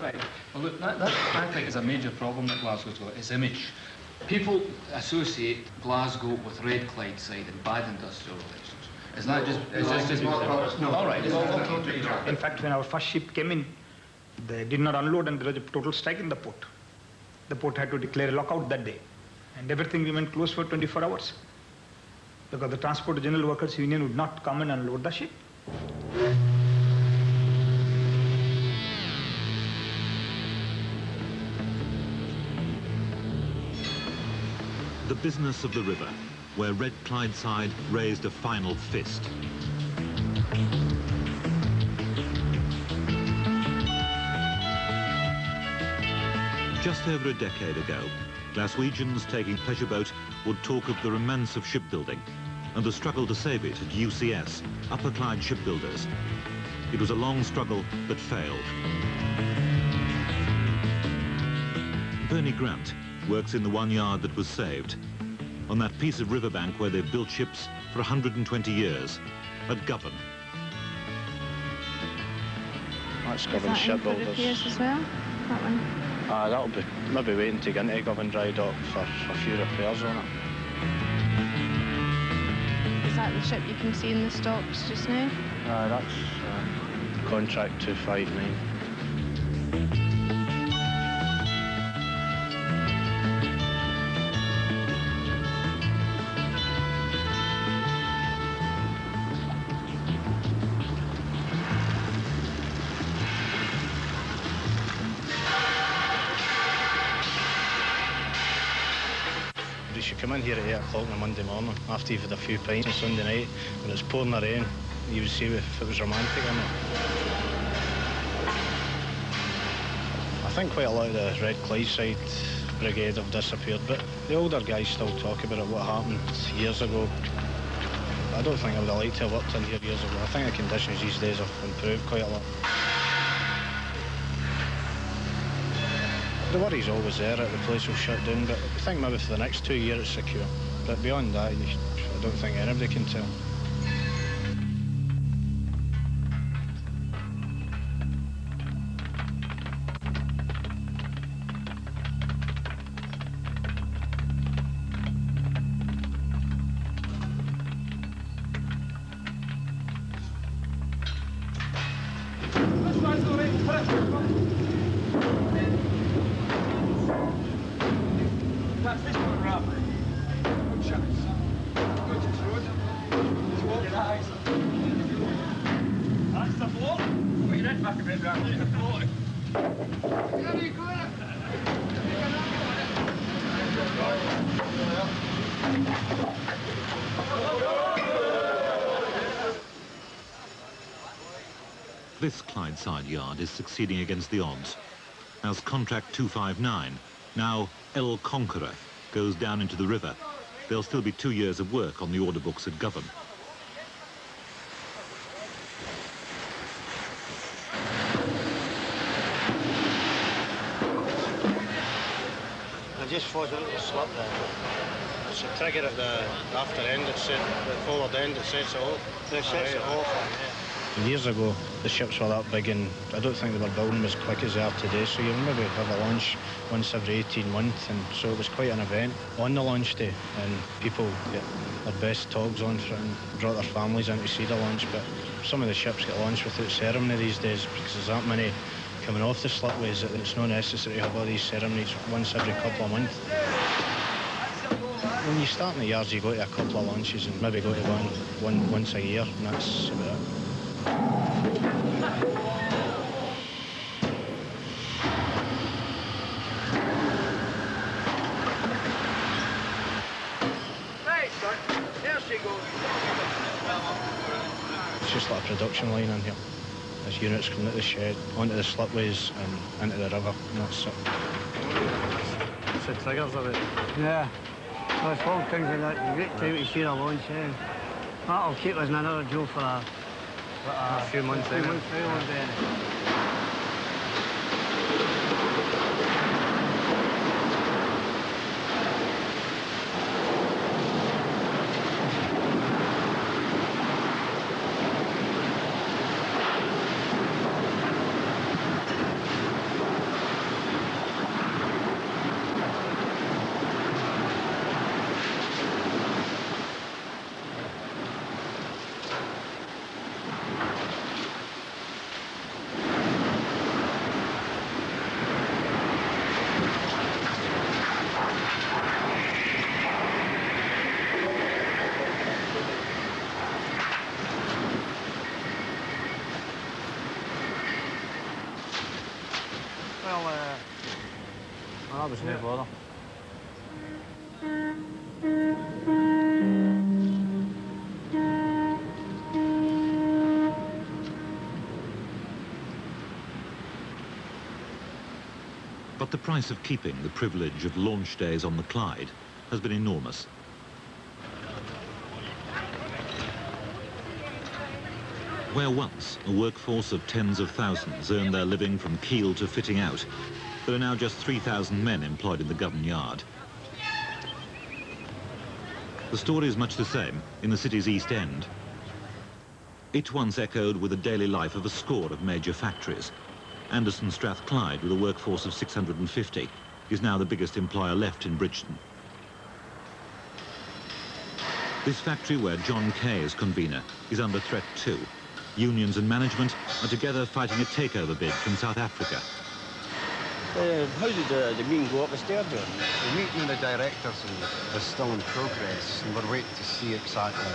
Right. Well, look, that I think is a major problem that Glasgow's got, its image. People associate Glasgow with Red Clyde Side and bad industrial relations. Is that just... No. All right. In fact, when our first ship came in, they did not unload and there was a total strike in the port. The port had to declare a lockout that day. And everything remained closed for 24 hours. Because the Transport General Workers Union would not come and unload the ship. The business of the river, where Red Clydeside raised a final fist. Just over a decade ago, Glaswegians taking pleasure boat would talk of the romance of shipbuilding and the struggle to save it at UCS, Upper Clyde Shipbuilders. It was a long struggle that failed. Bernie Grant works in the one yard that was saved, on that piece of riverbank where they've built ships for 120 years, at Govan. That's Govan Shipbuilders. Repairs as well, that one? That'll be maybe waiting to get into Govan Dry Dock for a few repairs on it. Is that the ship you can see in the stocks just now? That's contract 259. You should come in here at 8 o'clock on a Monday morning after you've had a few pints on Sunday night when it's pouring the rain. You would see if it was romantic or not. I think quite a lot of the Red Clyde side brigade have disappeared, but the older guys still talk about it, what happened years ago. I don't think I would have liked to have worked in here years ago. I think the conditions these days have improved quite a lot. The worry's always there that the place will shut down, but I think maybe for the next 2 years it's secure. But beyond that, I don't think anybody can tell. This Clydeside yard is succeeding against the odds, as contract 259, now El Conqueror, goes down into the river. There'll still be 2 years of work on the order books at Govan. I just fought out the slip there. It's a trigger at the after end, the forward end that sets it off. It sets it off. Years ago, the ships were that big, and I don't think they were building as quick as they are today, so you maybe have a launch once every 18 months, and so it was quite an event on the launch day, and people get their best togs on for it and brought their families in to see the launch. But some of the ships get launched without ceremony these days because there's that many coming off the slipways that it's not necessary to have all these ceremonies once every couple of months. When you start in the yards, you go to a couple of launches and maybe go to one once a year, and that's about it. It's just like a production line in here. There's units coming out the shed, onto the slipways and into the river, and that's it. What's the triggers of it? Yeah, so small things like that. Great time to see the launch, yeah. That'll keep us in another job for a few months. That was no bother. But the price of keeping the privilege of launch days on the Clyde has been enormous. Where once a workforce of tens of thousands earned their living from keel to fitting out, there are now just 3,000 men employed in the Govan Yard. The story is much the same in the city's East End. It once echoed with the daily life of a score of major factories. Anderson Strathclyde, with a workforce of 650, is now the biggest employer left in Bridgeton. This factory, where John Kay is convener, is under threat too. Unions and management are together fighting a takeover bid from South Africa. How did the meeting go up the stairs, John? The meeting of the directors is still in progress, and we're waiting to see exactly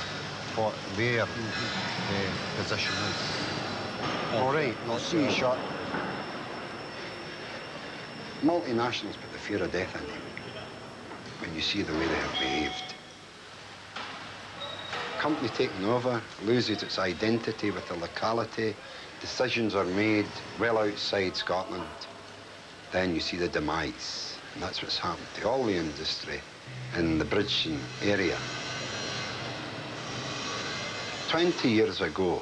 what their position is. All right, I'll see you shortly. Multinationals put the fear of death in you when you see the way they have behaved. Company taking over loses its identity with the locality. Decisions are made well outside Scotland. Then you see the demise. And that's what's happened to all the industry in the Bridgeton area. 20 years ago,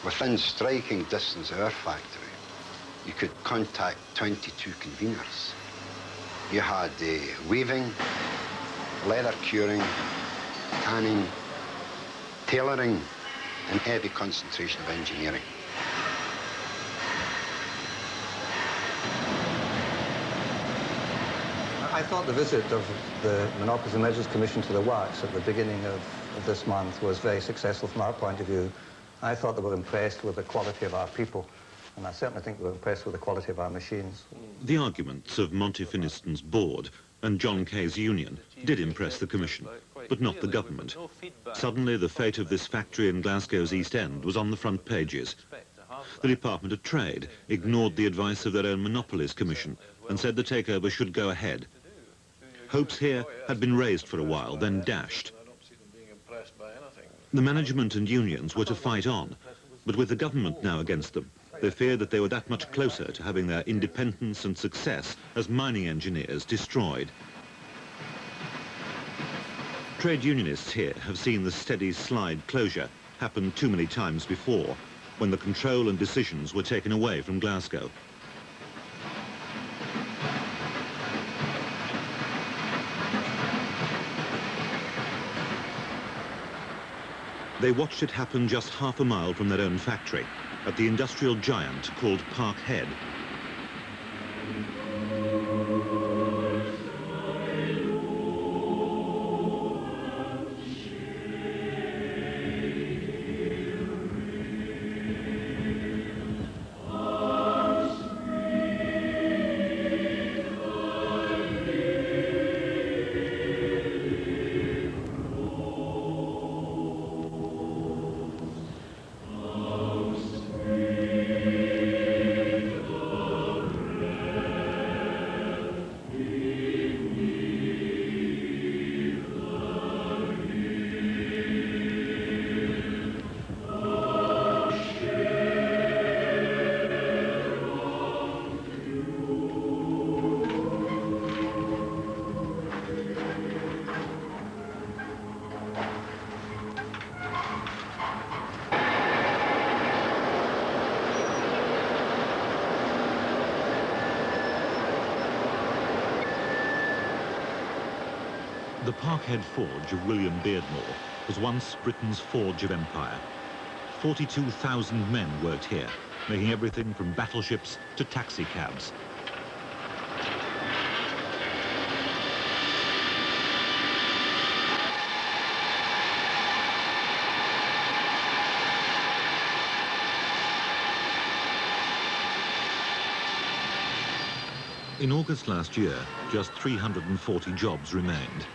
within striking distance of our factory, you could contact 22 conveners. You had weaving, leather curing, tanning, tailoring, and heavy concentration of engineering. I thought the visit of the Monopolies and Measures Commission to the works at the beginning of this month was very successful from our point of view. I thought they were impressed with the quality of our people, and I certainly think they were impressed with the quality of our machines. The arguments of Monty Finiston's board and John Kay's union did impress the Commission, but not the government. Suddenly, the fate of this factory in Glasgow's East End was on the front pages. The Department of Trade ignored the advice of their own Monopolies Commission and said the takeover should go ahead. Hopes here had been raised for a while, then dashed. The management and unions were to fight on, but with the government now against them, they feared that they were that much closer to having their independence and success as mining engineers destroyed. Trade unionists here have seen the steady slide closure happen too many times before, when the control and decisions were taken away from Glasgow. They watched it happen just half a mile from their own factory, at the industrial giant called Parkhead. The Parkhead Forge of William Beardmore was once Britain's forge of empire. 42,000 men worked here, making everything from battleships to taxi cabs. In August last year, just 340 jobs remained,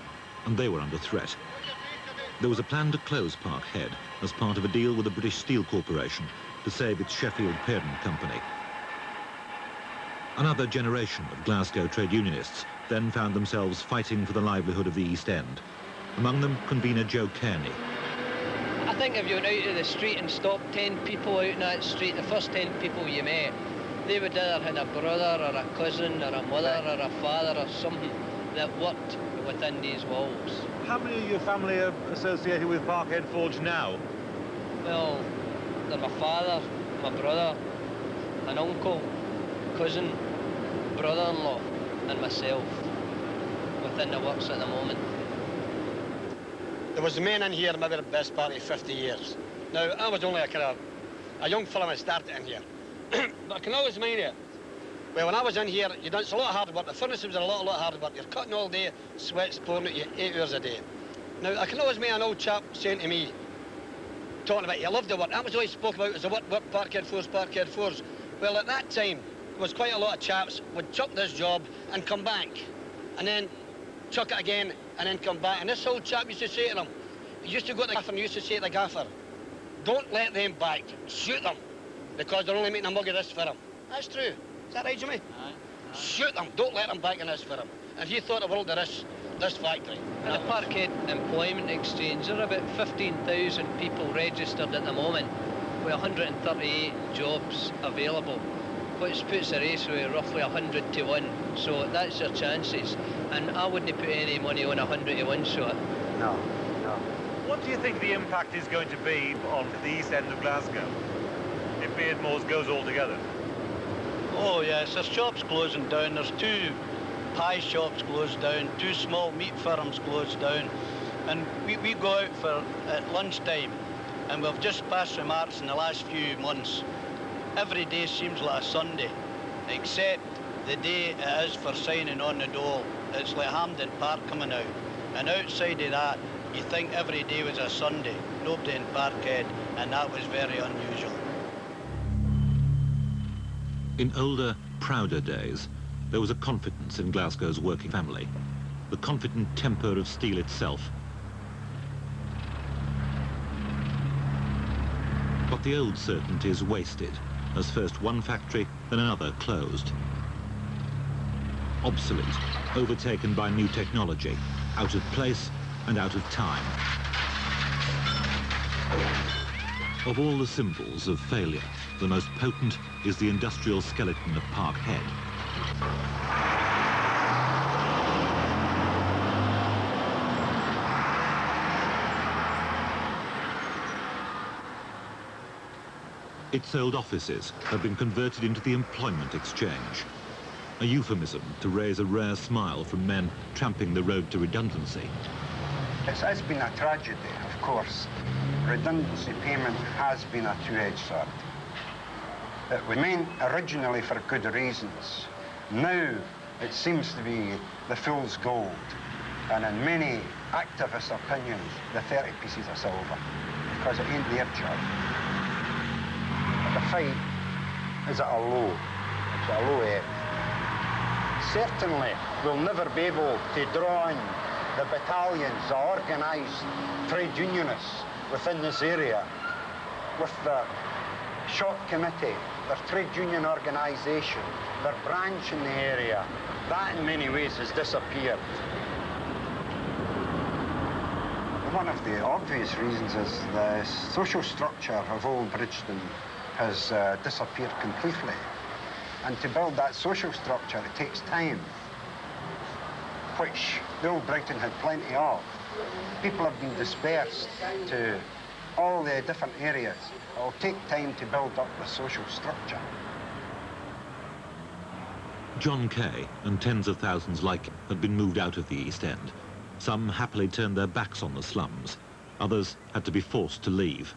and they were under threat. There was a plan to close Parkhead as part of a deal with the British Steel Corporation to save its Sheffield parent company. Another generation of Glasgow trade unionists then found themselves fighting for the livelihood of the East End. Among them, convener Joe Kearney. I think if you went out to the street and stopped 10 people out in that street, the first 10 people you met They would either had a brother or a cousin or a mother or a father or something that worked within these walls. How many of your family are associated with Parkhead Forge now? Well, they're my father, my brother, an uncle, cousin, brother-in-law and myself within the works at the moment. There was men in here maybe the best part of 50 years. Now, I was only a young fella when I started in here. But I can always mind it. Well, when I was in here, it's a lot of hard work. The furnace was a lot of hard work. You're cutting all day, sweat's pouring at you 8 hours a day. Now, I can always mind an old chap saying to me, talking about, you love the work. That was all he spoke about, was the work, Parkhead Forge. Well, at that time, there was quite a lot of chaps would chuck this job and come back. And then chuck it again and then come back. And this old chap used to say to them, he used to go to the gaffer and used to say to the gaffer, don't let them back, shoot them, because they're only making a mug of this for them. That's true. Is that right, Jimmy? Aye. Shoot them, don't let them back in this for them. And he thought the world of this factory. In the Parkhead Employment Exchange, there are about 15,000 people registered at the moment, with 138 jobs available, which puts the ratio of roughly 100 to 1. So that's your chances. And I wouldn't put any money on a 100 to 1 shot. No. What do you think the impact is going to be on the east end of Glasgow if Beardmore's goes altogether? Oh yes, there's shops closing down. There's 2 pie shops closed down, 2 small meat firms closed down. And we go out at lunchtime, and we've just passed remarks in the last few months. Every day seems like a Sunday, except the day it is for signing on the dole. It's like Hampden Park coming out. And outside of that, you think every day was a Sunday. Nobody in Parkhead, and that was very unusual. In older, prouder days, there was a confidence in Glasgow's working family, the confident temper of steel itself. But the old certainties wasted, as first one factory, then another closed. Obsolete, overtaken by new technology, out of place and out of time. Of all the symbols of failure, the most potent is the industrial skeleton of Parkhead. Its old offices have been converted into the employment exchange, a euphemism to raise a rare smile from men tramping the road to redundancy. It's been a tragedy, of course. Redundancy payment has been a two-edged sword. It was meant originally for good reasons. Now it seems to be the fool's gold. And in many activist opinions, the 30 pieces of silver, because it ain't their job. The fight is at a low. It's at a low ebb. Certainly, we'll never be able to draw in the battalions, the organised trade unionists within this area, with the shop committee, their trade union organisation, their branch in the area. That in many ways has disappeared. One of the obvious reasons is the social structure of Old Bridgeton has disappeared completely. And to build that social structure, it takes time, which the Old Brighton had plenty of. People have been dispersed to all the different areas. It'll take time to build up the social structure. John Kay and tens of thousands like him had been moved out of the East End. Some happily turned their backs on the slums. Others had to be forced to leave.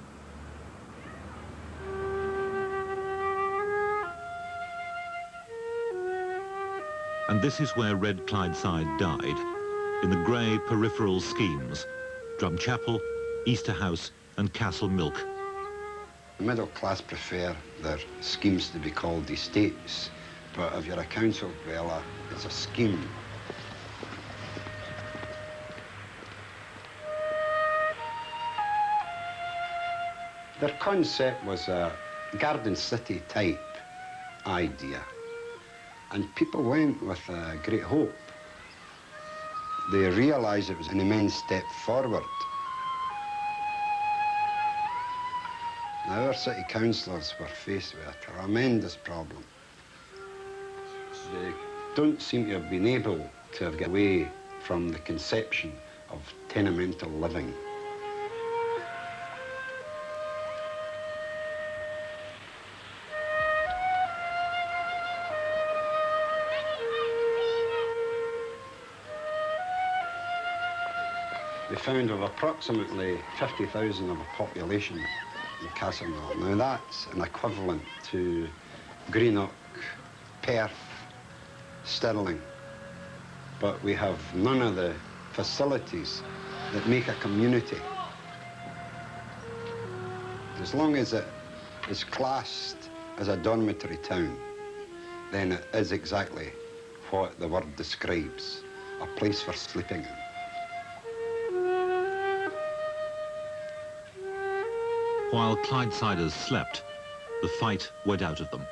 And this is where Red Clydeside died, in the grey peripheral schemes, Drumchapel, Easter House and Castle Milk. The middle class prefer their schemes to be called estates, but if you're a council dweller, it's a scheme. Their concept was a Garden City type idea. And people went with great hope. They realised it was an immense step forward. Now, our city councillors were faced with a tremendous problem. They don't seem to have been able to have got away from the conception of tenemental living. They found of approximately 50,000 of a population in Castlemilk. Now that's an equivalent to Greenock, Perth, Stirling. But we have none of the facilities that make a community. As long as it is classed as a dormitory town, then it is exactly what the word describes, a place for sleeping in. While Clydesiders slept, the fight went out of them.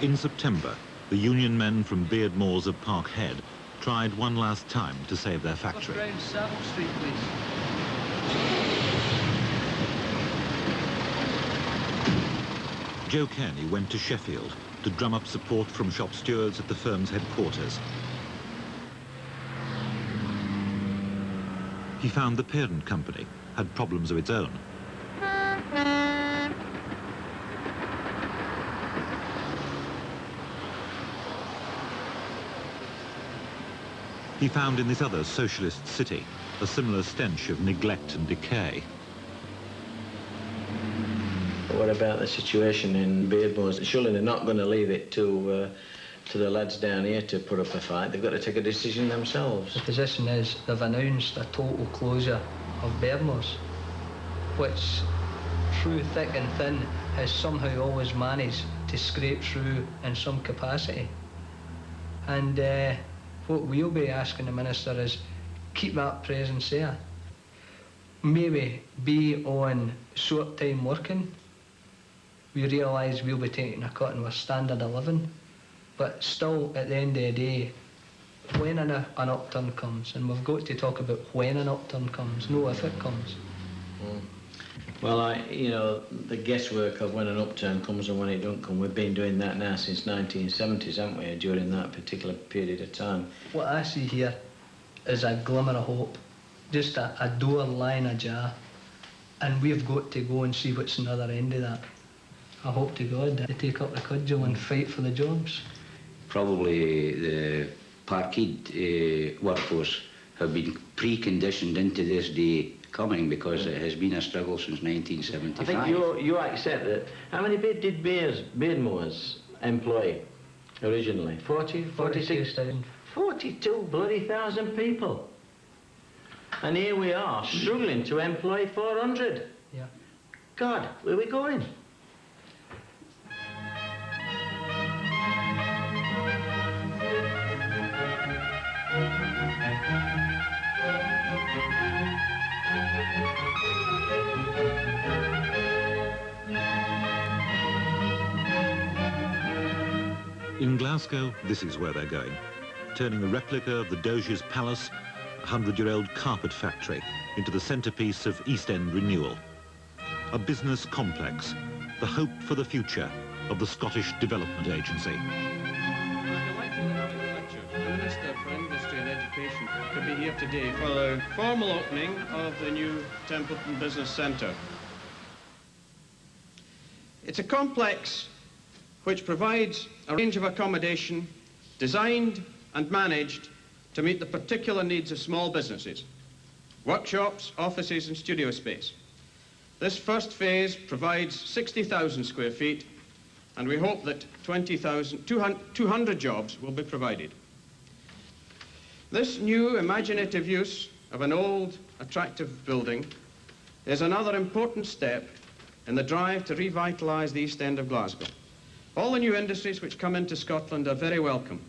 In September, the union men from Beardmores of Parkhead tried one last time to save their factory. Around Savile Street, please. Joe Kearney went to Sheffield to drum up support from shop stewards at the firm's headquarters. He found the parent company had problems of its own. He found in this other socialist city a similar stench of neglect and decay. What about the situation in Beardmores? Surely they're not going to leave it to the lads down here to put up a fight. They've got to take a decision themselves. The position is they've announced a total closure of Beardmores, which, through thick and thin, has somehow always managed to scrape through in some capacity. And what we'll be asking the Minister is keep that presence there. Maybe be on short-time working. We realise we'll be taking a cut in our standard of living, but still, at the end of the day, when an upturn comes, and we've got to talk about when an upturn comes, not if it comes. Well, you know, the guesswork of when an upturn comes and when it don't come, we've been doing that now since 1970s, haven't we, during that particular period of time. What I see here is a glimmer of hope, just a door lying ajar, and we've got to go and see what's on the other end of that. I hope to God that they take up the cudgel and fight for the jobs. Probably the Parkhead workforce have been preconditioned into this day coming because it has been a struggle since 1975. I think you accept that. How many did Beardmores employ originally? 40, 46,000? 42 bloody thousand people. And here we are, struggling to employ 400. Yeah. God, where are we going? In Glasgow, this is where they're going, turning a replica of the Doge's Palace, a 100-year-old carpet factory, into the centrepiece of East End renewal. A business complex, the hope for the future of the Scottish Development Agency. I'm delighted to have a lecture. The Minister for Industry and Education to be here today for the formal opening of the new Templeton Business Centre. It's a complex which provides a range of accommodation designed and managed to meet the particular needs of small businesses, workshops, offices and studio space. This first phase provides 60,000 square feet, and we hope that 200 jobs will be provided. This new imaginative use of an old, attractive building is another important step in the drive to revitalise the East End of Glasgow. All the new industries which come into Scotland are very welcome,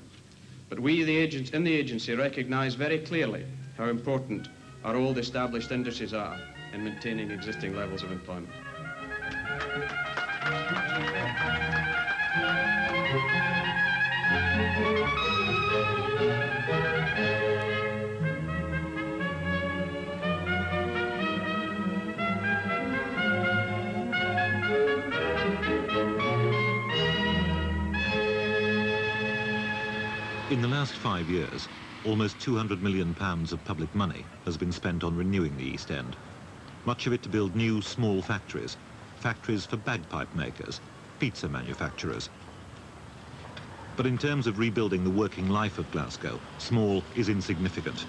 but we in the agency recognise very clearly how important our old established industries are in maintaining existing levels of employment. In the last 5 years, almost £200 million of public money has been spent on renewing the East End, much of it to build new small factories, factories for bagpipe makers, pizza manufacturers. But in terms of rebuilding the working life of Glasgow, small is insignificant.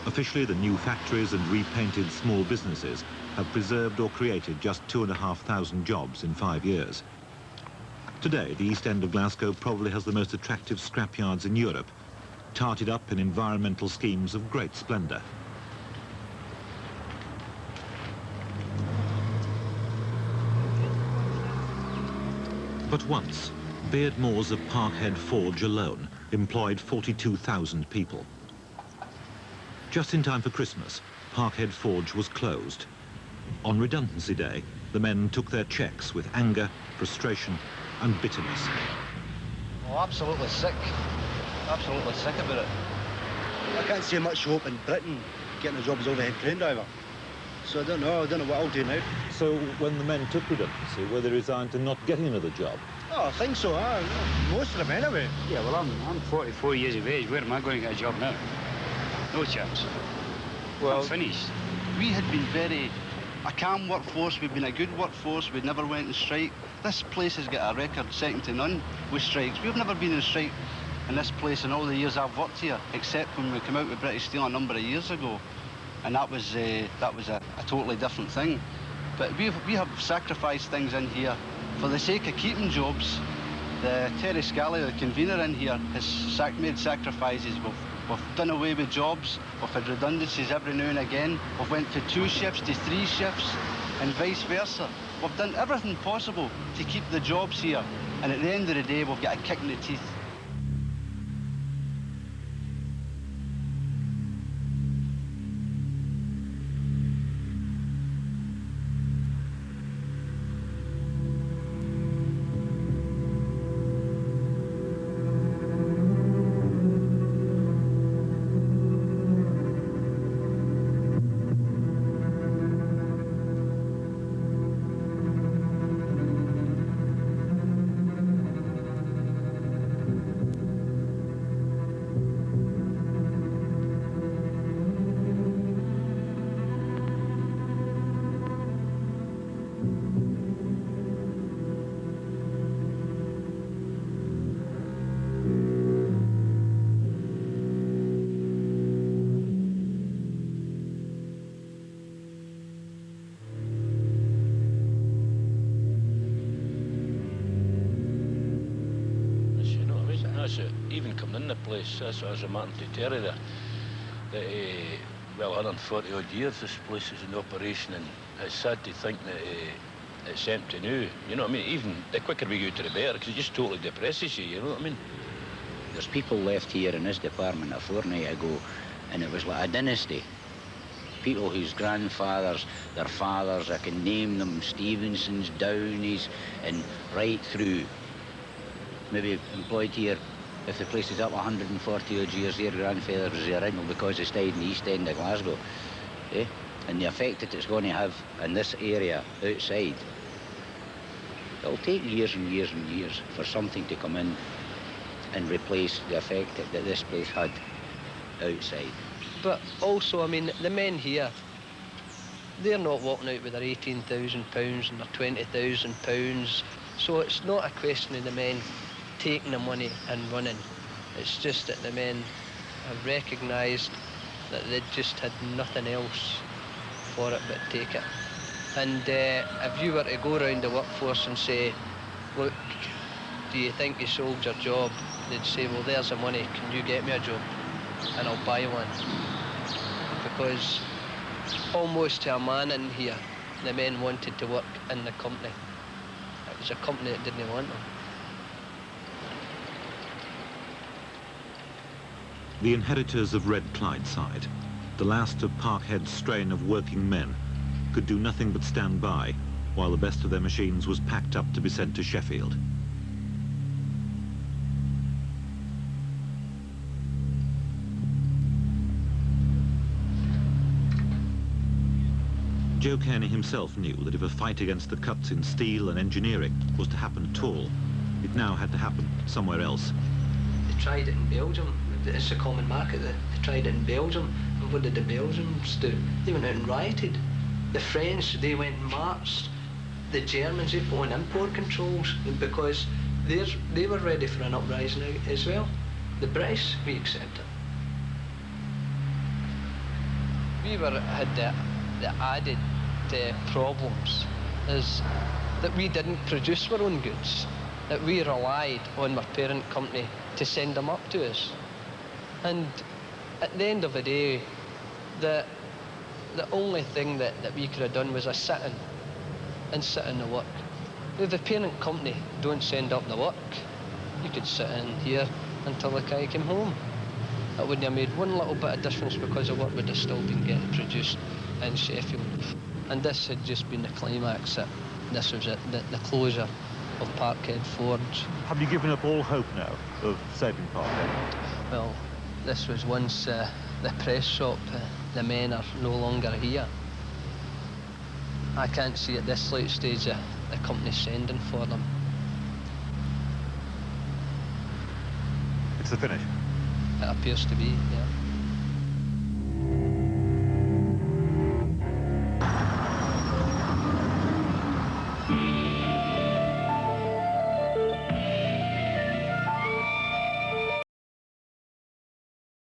Officially, the new factories and repainted small businesses have preserved or created just 2,500 jobs in 5 years. Today, the East End of Glasgow probably has the most attractive scrapyards in Europe, tarted up in environmental schemes of great splendour. But once, Beardmore's of Parkhead Forge alone employed 42,000 people. Just in time for Christmas, Parkhead Forge was closed. On redundancy day, the men took their checks with anger, frustration and bitterness. Oh, absolutely sick. Absolutely sick about it. I can't see much hope in Britain getting a job as overhead crane driver. So I don't know what I'll do now. So when the men took redundancy, were they resigned to not getting another job? Oh, I think so, most of them anyway. Yeah, well, I'm 44 years of age. Where am I going to get a job now? No chance. Well, I'm finished. We had been a calm workforce. We've been a good workforce. We never went on strike. This place has got a record second to none with strikes. We've never been on strike in this place in all the years I've worked here, except when we came out with British Steel a number of years ago. And that was a totally different thing. But we have sacrificed things in here for the sake of keeping jobs. Terry Scally, the convener in here, has made sacrifices. We've done away with jobs. We've had redundancies every now and again. We've went to 2 shifts to 3 shifts and vice versa. We've done everything possible to keep the jobs here. And at the end of the day, we've got a kick in the teeth. Even coming in the place, that's what I was remarking to Terry there, that, well, 140 odd years this place is in operation, and it's sad to think that it's empty now. You know what I mean? Even the quicker we go to the better, because it just totally depresses you, you know what I mean? There's people left here in this department a fortnight ago, and it was like a dynasty. People whose grandfathers, their fathers, I can name them, Stevensons, Downies, and right through, maybe employed here. If the place is up 140 odd years, their grandfather was the original because they stayed in the East End of Glasgow. Eh? And the effect that it's going to have in this area outside, it'll take years and years and years for something to come in and replace the effect that this place had outside. But also, I mean, the men here, they're not walking out with their £18,000 and their £20,000. So it's not a question of the men taking the money and running. It's just that the men have recognised that they just had nothing else for it but take it. And if you were to go around the workforce and say, look, do you think you sold your job? They'd say, well, there's the money, can you get me a job? And I'll buy one. Because almost to a man in here, the men wanted to work in the company. It was a company that didn't want them. The inheritors of Red Clydeside, the last of Parkhead's strain of working men, could do nothing but stand by while the best of their machines was packed up to be sent to Sheffield. Joe Kearney himself knew that if a fight against the cuts in steel and engineering was to happen at all, it now had to happen somewhere else. They tried it in Belgium. It's a common market. They tried it in Belgium. And what did the Belgians do? They went out and rioted. The French, they went and marched. The Germans, they put on import controls because they were ready for an uprising as well. The British, we accept it. We had the added problems is that we didn't produce our own goods, that we relied on our parent company to send them up to us. And at the end of the day, the only thing that we could have done was a sit in the work. If the parent company don't send up the work, you could sit in here until the guy came home. It wouldn't have made one little bit of difference because the work would have still been getting produced in Sheffield. And this had just been the climax. This was it, the closure of Parkhead Forge. Have you given up all hope now of saving Parkhead? Well, this was once the press shop. The men are no longer here. I can't see at this late stage the company sending for them. It's the finish? It appears to be, yeah.